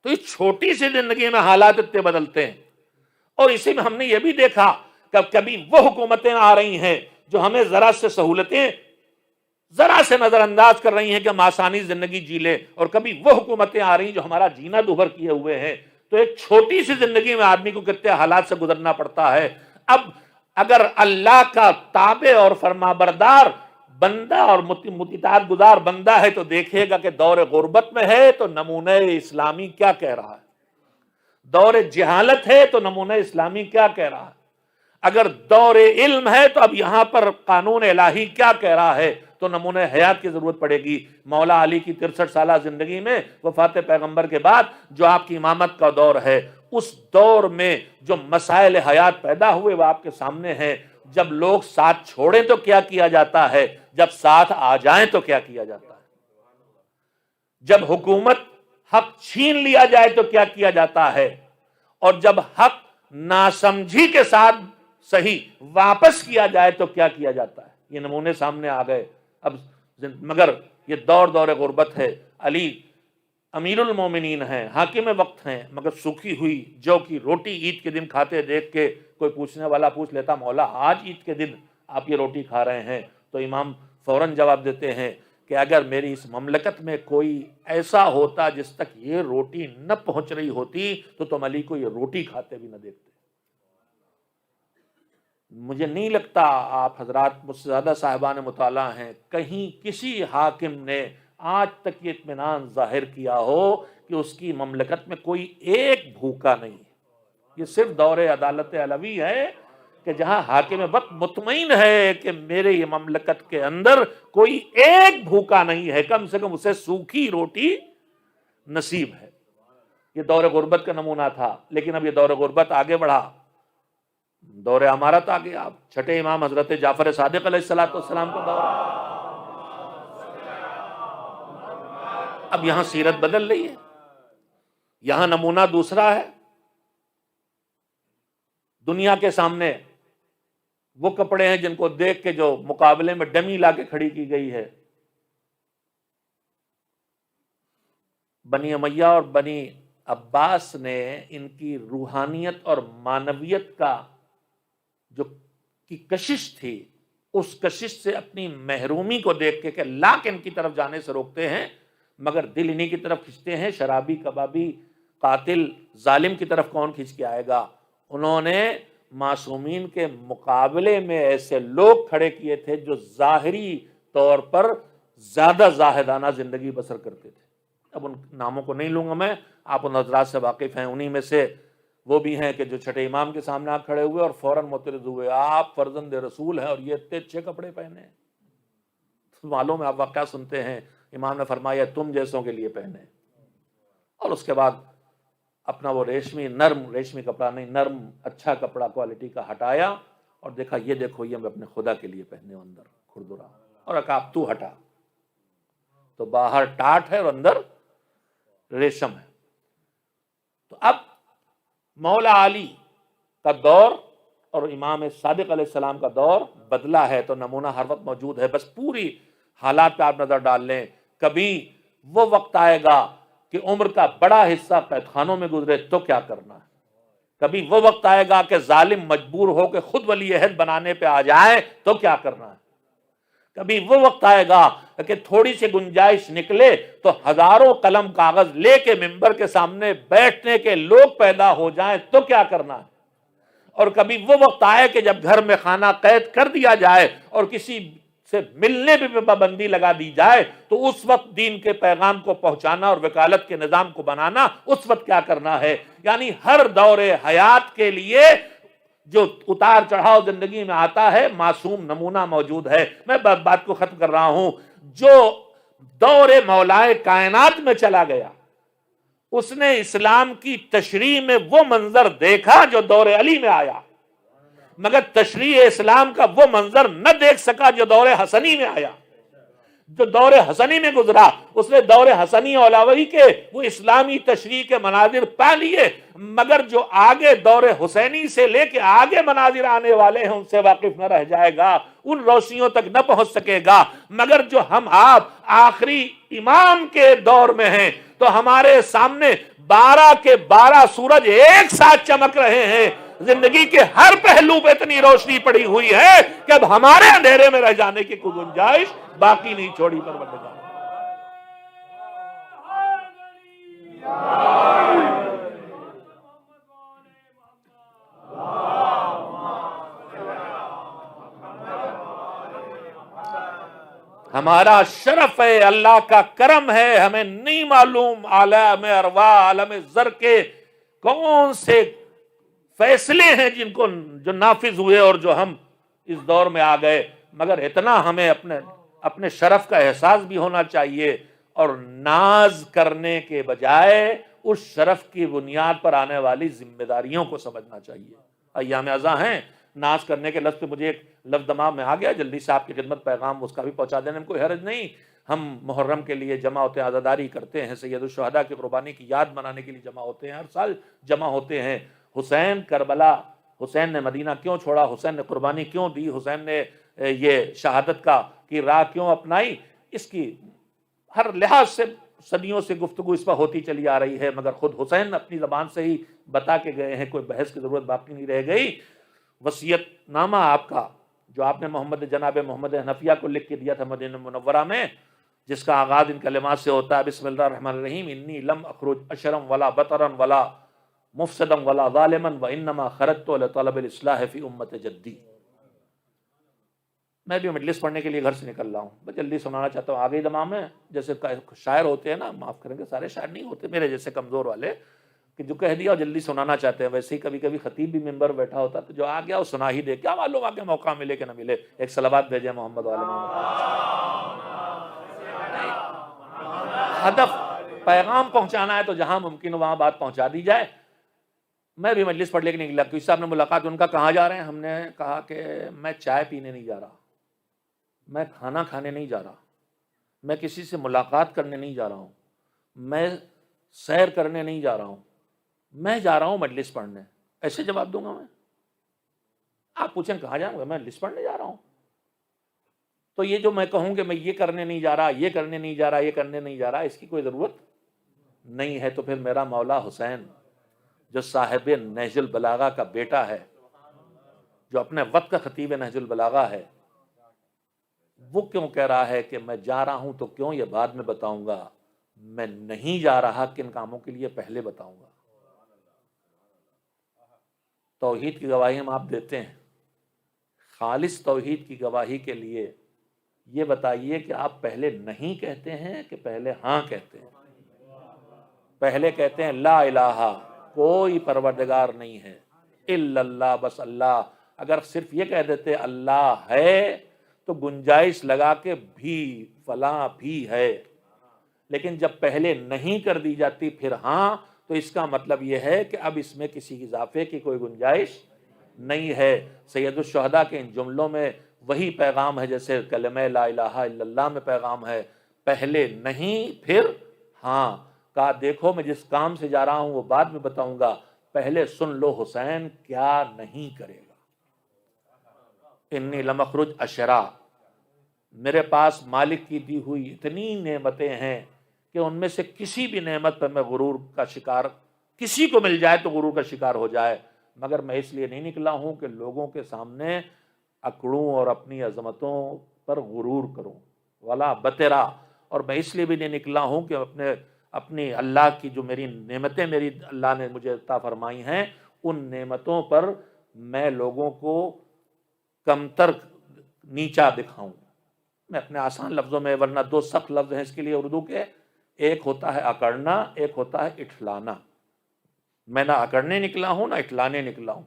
تو اس چھوٹی سی زندگی میں حالات اتنے بدلتے ہیں. اور اسی میں ہم نے یہ بھی دیکھا کہ کبھی وہ حکومتیں آ رہی ہیں جو ہمیں ذرا سے سہولتیں ذرا سے نظر انداز کر رہی ہیں کہ ہم آسانی زندگی جی لیں, اور کبھی وہ حکومتیں آ رہی ہیں جو ہمارا جینا دوبھر کیے ہوئے ہیں. تو ایک چھوٹی سی زندگی میں آدمی کو کتنے حالات سے گزرنا پڑتا ہے. اب اگر اللہ کا تابع اور فرما بردار بندہ اور اطاعت گزار بندہ ہے تو دیکھے گا کہ دور غربت میں ہے تو نمونہ اسلامی کیا کہہ رہا ہے, دور جہالت ہے تو نمونہ اسلامی کیا کہہ رہا ہے, اگر دور علم ہے تو اب یہاں پر قانون الہی کیا کہہ رہا ہے, تو نمونہ حیات کی ضرورت پڑے گی. مولا علی کی 63 سالہ زندگی میں وفات پیغمبر کے بعد جو آپ کی امامت کا دور ہے, اس دور میں جو مسائل حیات پیدا ہوئے وہ آپ کے سامنے ہیں. جب لوگ ساتھ چھوڑیں تو کیا کیا جاتا ہے, جب ساتھ آ جائیں تو کیا کیا جاتا ہے, جب حکومت حق چھین لیا جائے تو کیا کیا جاتا ہے, اور جب حق ناسمجھی کے ساتھ صحیح واپس کیا جائے تو کیا کیا جاتا ہے. یہ نمونے سامنے آ گئے. اب مگر یہ دور غربت ہے. علی امیر المومنین ہیں, حاکم وقت ہیں, مگر سوکھی ہوئی جو کی روٹی عید کے دن کھاتے دیکھ کے کوئی پوچھنے والا پوچھ لیتا مولا آج عید کے دن آپ یہ روٹی کھا رہے ہیں, تو امام فوراً جواب دیتے ہیں کہ اگر میری اس مملکت میں کوئی ایسا ہوتا جس تک یہ روٹی نہ پہنچ رہی ہوتی تو تم علی کو یہ روٹی کھاتے بھی نہ دیکھتے. مجھے نہیں لگتا آپ حضرات مجھ سے زیادہ صاحبان مطالعہ ہیں, کہیں کسی حاکم نے آج تک یہ اطمینان ظاہر کیا ہو کہ اس کی مملکت میں کوئی ایک بھوکا نہیں ہے. یہ صرف دور عدالت علوی ہے کہ جہاں حاکم وقت مطمئن ہے کہ میرے یہ مملکت کے اندر کوئی ایک بھوکا نہیں ہے, کم سے کم اسے سوکھی روٹی نصیب ہے. یہ دور غربت کا نمونہ تھا. لیکن اب یہ دور غربت آگے بڑھا, دور امارت آ گیا. اب چھٹے امام حضرت جعفر صادق علیہ السلام کا دور ہے. اب یہاں سیرت بدل رہی ہے, یہاں نمونہ دوسرا ہے. دنیا کے سامنے وہ کپڑے ہیں جن کو دیکھ کے جو مقابلے میں ڈمی لا کے کھڑی کی گئی ہے. بنی امیہ اور بنی عباس نے ان کی روحانیت اور معنویت کا جو کی کشش تھی, اس کشش سے اپنی محرومی کو دیکھ کے کہ لاکھ ان کی طرف جانے سے روکتے ہیں مگر دل انہی کی طرف کھنچتے ہیں. شرابی, کبابی, قاتل, ظالم کی طرف کون کھنچ کے آئے گا. انہوں نے معصومین کے مقابلے میں ایسے لوگ کھڑے کیے تھے جو ظاہری طور پر زیادہ زاہدانہ زندگی بسر کرتے تھے. اب ان ناموں کو نہیں لوں گا میں, آپ ان حضرات سے واقف ہیں. انہی میں سے وہ بھی ہیں کہ جو چھٹے امام کے سامنے آ کھڑے ہوئے اور فوراً معترض ہوئے, آپ فرزند رسول ہیں اور یہ اتنے اچھے کپڑے پہنے ہیں. معلوم ہے آپ واقعہ سنتے ہیں, امام نے فرمایا تم جیسوں کے لیے پہنے. اور اس کے بعد اپنا وہ ریشمی کپڑا نہیں, نرم اچھا کپڑا کوالٹی کا ہٹایا اور دیکھا یہ دیکھو یہ میں اپنے خدا کے لیے پہنے ہوں اندر کھردرا. اور کہا تو ہٹا, تو باہر ٹاٹ ہے اور اندر ریشم ہے. تو اب مولا علی کا دور اور امام صادق علیہ السلام کا دور بدلا ہے, تو نمونہ ہر وقت موجود ہے. بس پوری حالات پہ آپ نظر ڈال لیں. کبھی وہ وقت آئے گا کہ عمر کا بڑا حصہ قید خانوں میں گزرے تو کیا کرنا ہے. کبھی وہ وقت آئے گا کہ ظالم مجبور ہو کے خود ولی عہد بنانے پہ آ جائے تو کیا کرنا ہے. کبھی وہ وقت آئے گا کہ تھوڑی سی گنجائش نکلے تو ہزاروں قلم کاغذ لے کے ممبر کے سامنے بیٹھنے کے لوگ پیدا ہو جائیں تو کیا کرنا ہے. اور کبھی وہ وقت آئے کہ جب گھر میں خانہ قید کر دیا جائے اور کسی سے ملنے بھی پابندی لگا دی جائے تو اس وقت دین کے پیغام کو پہنچانا اور وکالت کے نظام کو بنانا, اس وقت کیا کرنا ہے. یعنی ہر دور حیات کے لیے جو اتار چڑھاؤ زندگی میں آتا ہے معصوم نمونہ موجود ہے. میں بات کو ختم کر رہا ہوں. جو دور مولائے کائنات میں چلا گیا اس نے اسلام کی تشریح میں وہ منظر دیکھا جو دور علی میں آیا, مگر تشریح اسلام کا وہ منظر نہ دیکھ سکا جو دور حسنی میں آیا. جو دور حسنی میں گزرا اس نے دور حسنی اولاوی کے وہ اسلامی تشریح کے مناظر پا لیے، مگر جو آگے دور حسینی سے لے کے آگے مناظر آنے والے ہیں ان سے واقف نہ رہ جائے گا، ان روشنیوں تک نہ پہنچ سکے گا۔ مگر جو ہم آپ آخری امام کے دور میں ہیں تو ہمارے سامنے 12 کے 12 سورج ایک ساتھ چمک رہے ہیں، زندگی کے ہر پہلو پہ اتنی روشنی پڑی ہوئی ہے کہ اب ہمارے اندھیرے میں رہ جانے کی کوئی گنجائش باقی نہیں چھوڑی پروردگار۔ ہمارا شرف ہے، اللہ کا کرم ہے، ہمیں نہیں معلوم عالم ارواح عالم زر کے کون سے فیصلے ہیں جو نافذ ہوئے اور جو ہم اس دور میں آ گئے، مگر اتنا ہمیں اپنے شرف کا احساس بھی ہونا چاہیے اور ناز کرنے کے بجائے اس شرف کی بنیاد پر آنے والی ذمہ داریوں کو سمجھنا چاہیے۔ ایام ازاں ہیں، ناز کرنے کے لفظ پہ مجھے ایک لفظ دماغ میں آ گیا، جلدی سے آپ کی خدمت پیغام اس کا بھی پہنچا دینے میں کوئی حرج نہیں۔ ہم محرم کے لیے جمع ہوتے ہیں، عزاداری کرتے ہیں، سید الشہداء کی قربانی کی یاد منانے کے لیے جمع ہوتے ہیں، ہر سال جمع ہوتے ہیں۔ حسین کربلا، حسین نے مدینہ کیوں چھوڑا، حسین نے قربانی کیوں دی، حسین نے یہ شہادت کی راہ کیوں اپنائی، اس کی ہر لحاظ سے صدیوں سے گفتگو اس پر ہوتی چلی آ رہی ہے، مگر خود حسین اپنی زبان سے ہی بتا کے گئے ہیں، کوئی بحث کی ضرورت باقی نہیں رہ گئی۔ وصیت نامہ آپ کا جو آپ نے جناب محمد حنفیہ کو لکھ کے دیا تھا مدینہ منورہ میں، جس کا آغاز ان کلمات سے ہوتا ہے، بسم اللہ الرحمن الرحیم، انی لم اخرج اشرم ولا بطرا ولا مفسدم ولا ظالما وانما خرجت لطلب الاصلاح فی امت جدی۔ میں بھی مجلس پڑھنے کے لیے گھر سے نکل رہا ہوں، میں جلدی سنانا چاہتا ہوں، آگے دماغ میں جیسے شاعر ہوتے ہیں نا، معاف کریں گے سارے شاعر نہیں ہوتے، میرے جیسے کمزور والے کہ جو کہہ دیا اور جلدی سنانا چاہتے ہیں، ویسے ہی کبھی کبھی خطیب بھی ممبر بیٹھا ہوتا تو جو آ گیا وہ سنا ہی دے، کیا معلوم آگے موقع ملے کہ نہ ملے۔ ایک صلوات بھیجیں محمد والے محمد۔ ہدف پیغام پہنچانا ہے تو جہاں ممکن ہو وہاں بات پہنچا دی جائے۔ میں بھی مجلس پڑھ لے کے نکلا، کوئی صاحب نے ملاقات، ان کا کہاں جا رہے ہیں، ہم نے کہا کہ میں چائے پینے نہیں جا رہا، میں کھانا کھانے نہیں جا رہا، میں کسی سے ملاقات کرنے نہیں جا رہا ہوں، میں سیر کرنے نہیں جا رہا ہوں، میں جا رہا ہوں مجلس پڑھنے۔ ایسے جواب دوں گا میں؟ آپ پوچھیں کہاں جاؤں گا، میں مجلس پڑھنے جا رہا ہوں۔ تو یہ جو میں کہوں کہ میں یہ کرنے نہیں جا رہا، یہ کرنے نہیں جا رہا، یہ کرنے نہیں جا رہا، اس کی کوئی ضرورت نہیں ہے۔ تو پھر میرا مولا حسین جو صاحب نہج البلاغہ کا بیٹا ہے، جو اپنے وقت کا خطیب نہج البلاغہ ہے، وہ کیوں کہہ رہا ہے کہ میں جا رہا ہوں تو کیوں، یہ بعد میں بتاؤں گا، میں نہیں جا رہا کن کاموں کے لیے پہلے بتاؤں گا۔ توحید کی گواہی ہم آپ دیتے ہیں، خالص توحید کی گواہی کے لیے یہ بتائیے کہ آپ پہلے نہیں کہتے ہیں کہ پہلے ہاں کہتے ہیں؟ پہلے کہتے ہیں لا الہ، کوئی پروردگار نہیں ہے، الا اللہ، بس اللہ۔ اگر صرف یہ کہہ دیتے اللہ ہے تو گنجائش لگا کے بھی فلاں بھی ہے، لیکن جب پہلے نہیں کر دی جاتی پھر ہاں، تو اس کا مطلب یہ ہے کہ اب اس میں کسی اضافے کی کوئی گنجائش نہیں ہے۔ سید الشہداء کے ان جملوں میں وہی پیغام ہے جیسے کلمہ لا الہ الا اللہ میں پیغام ہے، پہلے نہیں پھر ہاں۔ کہا دیکھو میں جس کام سے جا رہا ہوں وہ بعد میں بتاؤں گا، پہلے سن لو حسین کیا نہیں کرے گا۔ انی لم اخرج اشرا، میرے پاس مالک کی دی ہوئی اتنی نعمتیں ہیں کہ ان میں سے کسی بھی نعمت پر میں غرور کا شکار، کسی کو مل جائے تو غرور کا شکار ہو جائے، مگر میں اس لیے نہیں نکلا ہوں کہ لوگوں کے سامنے اکڑوں اور اپنی عظمتوں پر غرور کروں، ولا بترا، اور میں اس لیے بھی نہیں نکلا ہوں کہ اپنی اللہ کی جو میری نعمتیں میری اللہ نے مجھے عطا فرمائی ہیں ان نعمتوں پر میں لوگوں کو کمتر نیچا دکھاؤں۔ میں اپنے آسان لفظوں میں، ورنہ دو سخت لفظ ہیں اس کے لیے اردو کے، ایک ہوتا ہے اکڑنا، ایک ہوتا ہے اٹھلانا۔ میں نہ اکڑنے نکلا ہوں نہ اٹھلانے نکلا ہوں،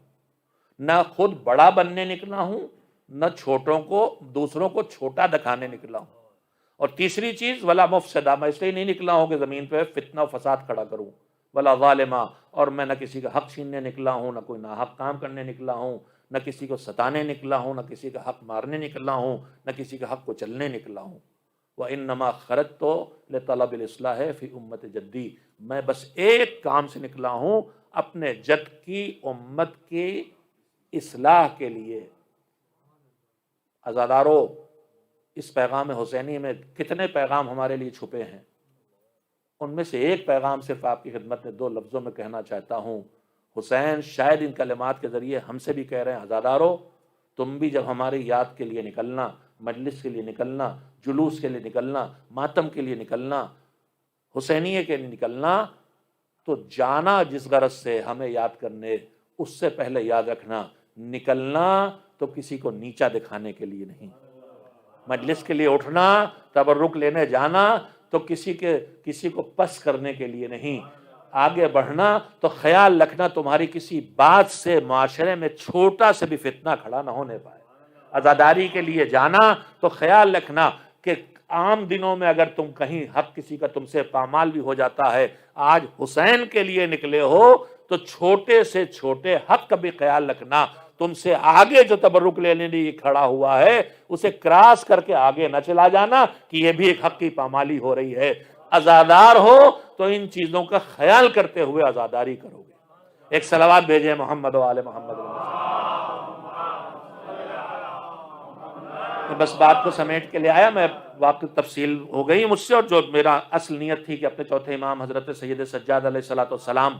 نہ خود بڑا بننے نکلا ہوں نہ چھوٹوں کو، دوسروں کو چھوٹا دکھانے نکلا ہوں۔ اور تیسری چیز ولا مفسدہ، میں اس لیے نہیں نکلا ہوں کہ زمین پہ فتنہ و فساد کھڑا کروں، ولا ظالمہ، اور میں نہ کسی کا حق چھیننے نکلا ہوں، نہ کوئی ناحق کام کرنے نکلا ہوں، نہ کسی کو ستانے نکلا ہوں، نہ کسی کا حق مارنے نکلا ہوں، نہ کسی کا حق کو چلنے نکلا ہوں۔ وَإِنَّمَا خَرَجْتُ لِطَلَبِ الْإِصْلَاحِ فِي اُمَّتِ جَدِّی، میں بس ایک کام سے نکلا ہوں، اپنے جد کی امت کی اصلاح کے لیے۔ عزادارو، اس پیغام حسینی میں کتنے پیغام ہمارے لیے چھپے ہیں، ان میں سے ایک پیغام صرف آپ کی خدمت میں 2 لفظوں میں کہنا چاہتا ہوں۔ حسین شاید ان کلمات کے ذریعے ہم سے بھی کہہ رہے ہیں، عزادارو تم بھی جب ہماری یاد کے لیے نکلنا، مجلس کے لیے نکلنا، جلوس کے لیے نکلنا، ماتم کے لیے نکلنا، حسینیے کے لیے نکلنا، تو جانا جس غرض سے ہمیں یاد کرنے، اس سے پہلے یاد رکھنا نکلنا تو کسی کو نیچا دکھانے کے لیے نہیں، مجلس کے لیے اٹھنا، تبرک لینے جانا تو کسی کو پس کرنے کے لیے نہیں، آگے بڑھنا تو خیال رکھنا تمہاری کسی بات سے معاشرے میں چھوٹا سے بھی فتنہ کھڑا نہ ہونے پائے۔ عزاداری کے لیے جانا تو خیال رکھنا کہ عام دنوں میں اگر تم کہیں حق کسی کا تم سے پامال بھی ہو جاتا ہے، آج حسین کے لیے نکلے ہو تو چھوٹے سے چھوٹے حق کا بھی خیال رکھنا، تم سے آگے جو تبرک لینے لیے کھڑا ہوا ہے اسے کراس کر کے آگے نہ چلا جانا کہ یہ بھی ایک حق کی پامالی ہو رہی ہے۔ عزادار ہو تو ان چیزوں کا خیال کرتے ہوئے عزاداری کرو گے۔ ایک صلوات بھیجیں محمد و آل محمد۔ بس بات کو سمیٹ کے لے آیا، میں واقعی تفصیل ہو گئی مجھ سے، اور جو میرا اصل نیت تھی کہ اپنے چوتھے امام حضرت سید سجاد علیہ السلام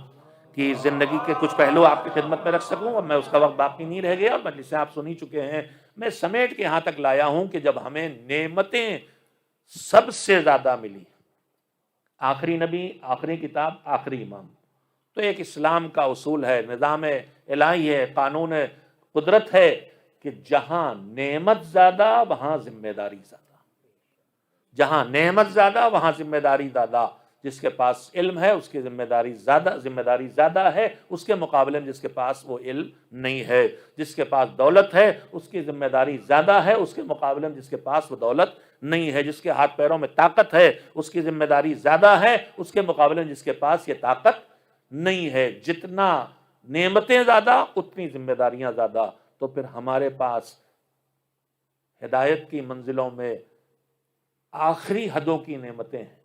کی زندگی کے کچھ پہلو آپ کی خدمت میں رکھ سکوں، اور میں اس کا وقت باقی نہیں رہ گیا، اور مجلسیں آپ سن ہی چکے ہیں۔ میں سمیٹ کے یہاں تک لایا ہوں کہ جب ہمیں نعمتیں سب سے زیادہ ملی، آخری نبی، آخری کتاب، آخری امام، تو ایک اسلام کا اصول ہے، نظام الہی ہے، قانون قدرت ہے کہ جہاں نعمت زیادہ وہاں ذمہ داری زیادہ، جہاں نعمت زیادہ وہاں ذمہ داری زیادہ، جس کے پاس علم ہے اس کی ذمہ داری زیادہ ہے اس کے مقابلے میں جس کے پاس وہ علم نہیں ہے، جس کے پاس دولت ہے اس کی ذمہ داری زیادہ ہے اس کے مقابلے میں جس کے پاس وہ دولت نہیں ہے، جس کے ہاتھ پیروں میں طاقت ہے اس کی ذمہ داری زیادہ ہے اس کے مقابلے میں جس کے پاس یہ طاقت نہیں ہے۔ جتنا نعمتیں زیادہ اتنی ذمہ داریاں زیادہ، تو پھر ہمارے پاس ہدایت کی منزلوں میں آخری حدوں کی نعمتیں ہیں،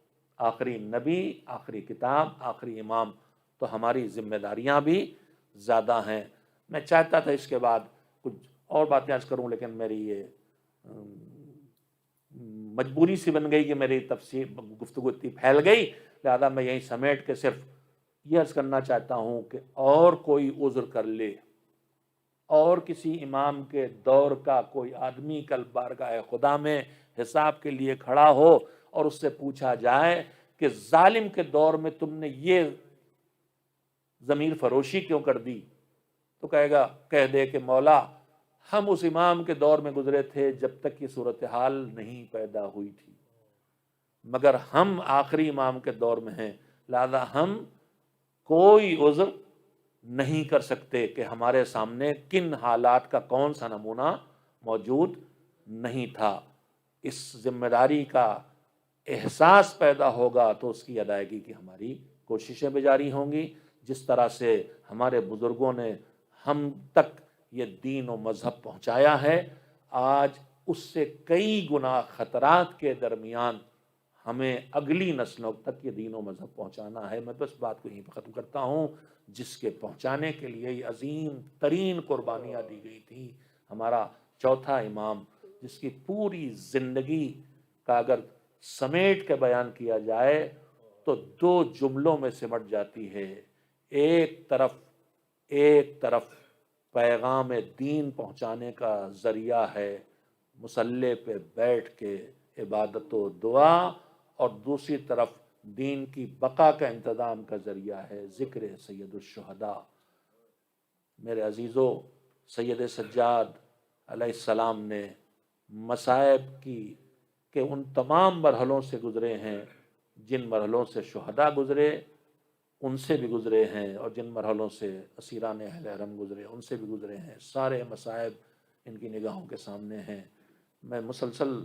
آخری نبی، آخری کتاب، آخری امام، تو ہماری ذمہ داریاں بھی زیادہ ہیں۔ میں چاہتا تھا اس کے بعد کچھ اور باتیں عرض کروں، لیکن میری یہ مجبوری سی بن گئی کہ میری گفتگو اتنی پھیل گئی، لہذا میں یہیں سمیٹ کے صرف یہ عرض کرنا چاہتا ہوں کہ اور کوئی عذر کر لے، اور کسی امام کے دور کا کوئی آدمی کل بارگاہ خدا میں حساب کے لیے کھڑا ہو اور اس سے پوچھا جائے کہ ظالم کے دور میں تم نے یہ ضمیر فروشی کیوں کر دی، تو کہہ دے کہ مولا ہم اس امام کے دور میں گزرے تھے جب تک یہ صورتحال نہیں پیدا ہوئی تھی، مگر ہم آخری امام کے دور میں ہیں، لہذا ہم کوئی عذر نہیں کر سکتے کہ ہمارے سامنے کن حالات کا کون سا نمونہ موجود نہیں تھا۔ اس ذمہ داری کا احساس پیدا ہوگا تو اس کی ادائیگی کی ہماری کوششیں بھی جاری ہوں گی۔ جس طرح سے ہمارے بزرگوں نے ہم تک یہ دین و مذہب پہنچایا ہے، آج اس سے کئی گنا خطرات کے درمیان ہمیں اگلی نسلوں تک یہ دین و مذہب پہنچانا ہے۔ میں بس بات کو یہیں پہ ختم کرتا ہوں۔ جس کے پہنچانے کے لیے یہ عظیم ترین قربانیاں دی گئی تھیں، ہمارا چوتھا امام، جس کی پوری زندگی کا اگر سمیٹ کے بیان کیا جائے تو 2 جملوں میں سمٹ جاتی ہے۔ ایک طرف پیغام دین پہنچانے کا ذریعہ ہے مصلی پہ بیٹھ کے عبادت و دعا، اور دوسری طرف دین کی بقا کا انتظام کا ذریعہ ہے ذکر سید الشہداء۔ میرے عزیزو، سید سجاد علیہ السلام نے مصائب کے ان تمام مرحلوں سے گزرے ہیں جن مرحلوں سے شہداء گزرے، ان سے بھی گزرے ہیں، اور جن مرحلوں سے اسیران اہل حرم گزرے ان سے بھی گزرے ہیں۔ سارے مصائب ان کی نگاہوں کے سامنے ہیں۔ میں مسلسل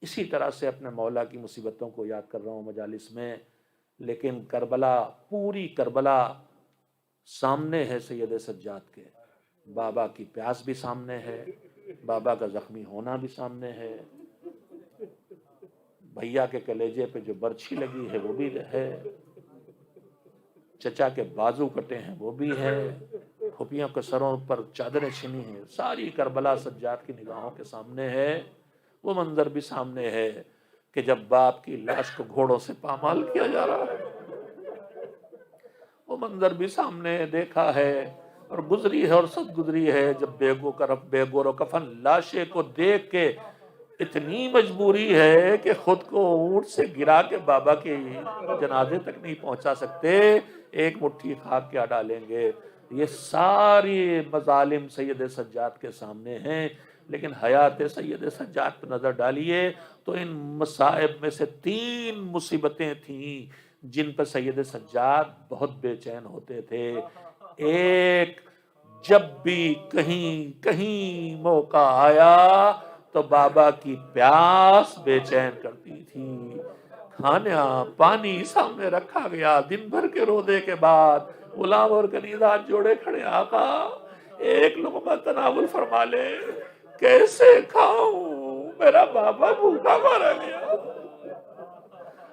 اسی طرح سے اپنے مولا کی مصیبتوں کو یاد کر رہا ہوں مجالس میں، لیکن کربلا، پوری کربلا سامنے ہے سید سجاد کے، بابا کی پیاس بھی سامنے ہے، بابا کا زخمی ہونا بھی سامنے ہے، بھیا کے کلیجے پہ جو برچھی لگی ہے وہ بھی ہے، چچا کے بازو کٹے ہیں وہ بھی ہے، پھوپھیوں کے سروں پر چادریں چھنی ہیں، ساری کربلا سجاد کی نگاہوں کے سامنے ہے۔ وہ منظر بھی سامنے ہے کہ جب باپ کی لاش کو گھوڑوں سے پامال کیا جا رہا ہے، وہ منظر بھی سامنے دیکھا ہے اور گزری ہے اور سب گزری ہے۔ جب بے گور و کفن لاشے کو دیکھ کے اتنی مجبوری ہے کہ خود کو اونٹ سے گرا کے بابا کے جنازے تک نہیں پہنچا سکتے، ایک مٹھی خاک کیا ڈالیں گے۔ یہ ساری مظالم سید سجاد کے سامنے ہیں، لیکن حیات سید سجاد پہ نظر ڈالیے تو ان مصائب میں سے 3 مصیبتیں تھیں جن پر سید سجاد بہت بے چین ہوتے تھے۔ ایک، جب بھی کہیں موقع آیا تو بابا کی پیاس بے چین کرتی تھی۔ کھانا پانی سامنے رکھا گیا، دن بھر کے رودے کے بعد غلام اور کنیزات جوڑے کھڑے، آقا ایک لقمہ تناول فرما لے۔ کیسے کھاؤں، میرا بابا بھوکا مارا گیا۔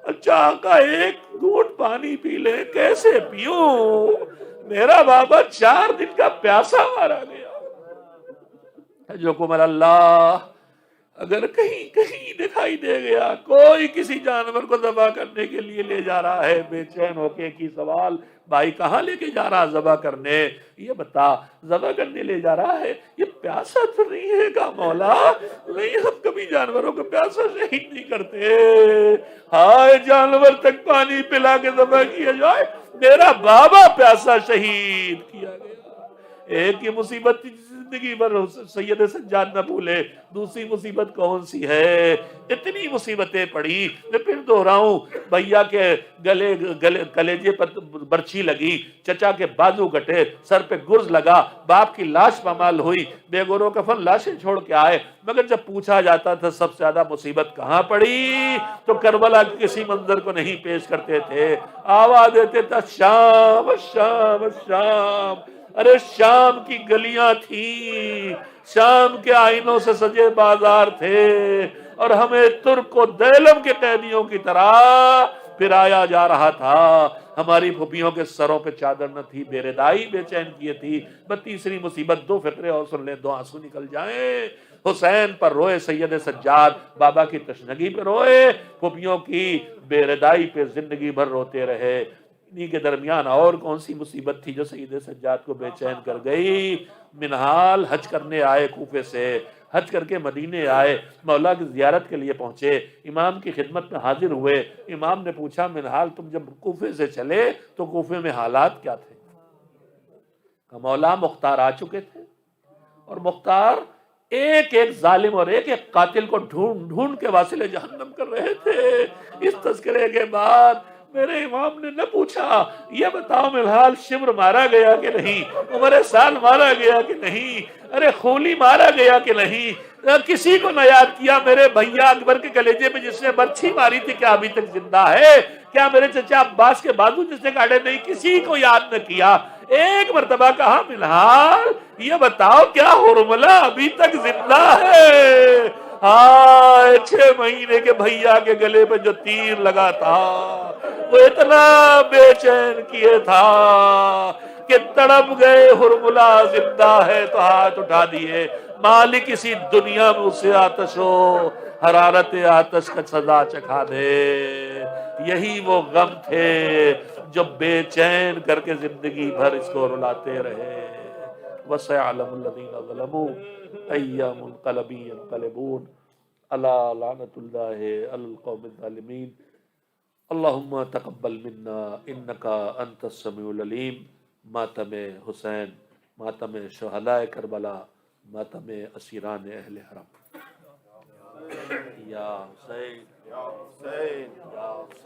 اچھا آقا ایک گھونٹ پانی پی لے۔ کیسے پیوں، میرا بابا 4 دن کا پیاسا مارا گیا۔ جو کمر اللہ اگر کہیں دکھائی دے گیا کوئی کسی جانور کو ذبح کرنے کے لیے لے جا رہا ہے، بے چین ہو کے کی سوال، بھائی کہاں لے کے جا رہا ذبح کرنے؟ یہ بتا، ذبح کرنے لے جا رہا ہے، یہ پیاسا تو نہیں ہے گا مولا؟ نہیں، ہم کبھی جانوروں کو پیاسا شہید نہیں کرتے۔ ہائے جانور تک پانی پلا کے ذبح کیا جائے، میرا بابا پیاسا شہید کیا گیا۔ ایک ہی مصیبت تھی زندگی بھر سید سجاد نہ بھولے، دوسری مصیبت کون سی ہے؟ اتنی مصیبتیں پڑی، میں پھر دہراؤں، بھیا کے کلیجے پر برچھی لگی، چچا کے بازو کٹے، سر پہ گرز لگا، باپ کی لاش پامال ہوئی، بے گور و کفن لاشیں چھوڑ کے آئے، مگر جب پوچھا جاتا تھا سب سے زیادہ مصیبت کہاں پڑی تو کربلا کے کسی منظر کو نہیں پیش کرتے تھے، آواز دیتے تھا شام شام شام۔ ارے شام کی گلیاں تھیں، شام کے آئینوں سے سجے بازار تھے، اور ہمیں ترک و دیلم کے قیدیوں کی طرح پھرایا جا رہا تھا۔ ہماری پھوپھیوں کے سروں پہ چادر نہ تھی، بے ردائی بے چین کیے تھی۔ تیسری مصیبت، 2 فقرے اور سن لیں، 2 آنسو نکل جائیں۔ حسین پر روئے سید سجاد، بابا کی تشنگی پہ روئے، پھوپھیوں کی بے ردائی پہ زندگی بھر روتے رہے۔ انہی کے درمیان اور کون سی مصیبت تھی جو سید سجاد کو بے چین کر گئی؟ منہال حج کرنے آئے، کوفے سے حج کر کے مدینے آئے، مولا کی زیارت کے لیے پہنچے، امام کی خدمت میں حاضر ہوئے۔ امام نے پوچھا منہال تم جب کوفے سے چلے تو کوفے میں حالات کیا تھے؟ کہ مولا مختار آ چکے تھے، اور مختار ایک ایک ظالم اور ایک ایک قاتل کو ڈھونڈ ڈھونڈ کے واصل جہنم کر رہے تھے۔ اس تذکرے کے بعد میرے امام نے نہ پوچھا یہ بتاؤ منہال شمر مارا گیا کہ نہیں، عمر سال مارا گیا کہ نہیں، ارے خولی مارا گیا کہ نہیں، کسی کو نہ یاد کیا میرے بھیا اکبر کے کلیجے پہ جس نے برچھی ماری تھی کیا ابھی تک زندہ ہے؟ کیا میرے چچا عباس کے بازو جس نے کاٹے نہیں، کسی کو یاد نہ کیا۔ ایک مرتبہ کہا منہال یہ بتاؤ کیا حرملہ ابھی تک زندہ ہے؟ ہائے 6 مہینے کے بھیا کے گلے پہ جو تیر لگا تھا وہ اتنا بے چین کیے تھا کہ تڑپ گئے، حرملہ زندہ ہے تو ہاتھ اٹھا دیے، مالک اسی دنیا میں اسے آتش و حرارت آتش کا سزا چکھا دے۔ یہی وہ غم تھے جو بے چین کر کے زندگی بھر اس کو رلاتے رہے۔ وَسَيَعْلَمُ الَّذِينَ ظَلَمُوا أَيَّ مُنقَلَبٍ يَنقَلِبُونَ أَلَا لَعْنَةُ اللَّهِ عَلَى الْقَوْمِ الظَّالِمِينَ اللہم تقبل منا انکا انت السمیع العلیم۔ ماتم حسین، ماتم شہداء کربلا، ماتم اسیران اہل حرم۔ یا حسین، یا حسین، یا حسین۔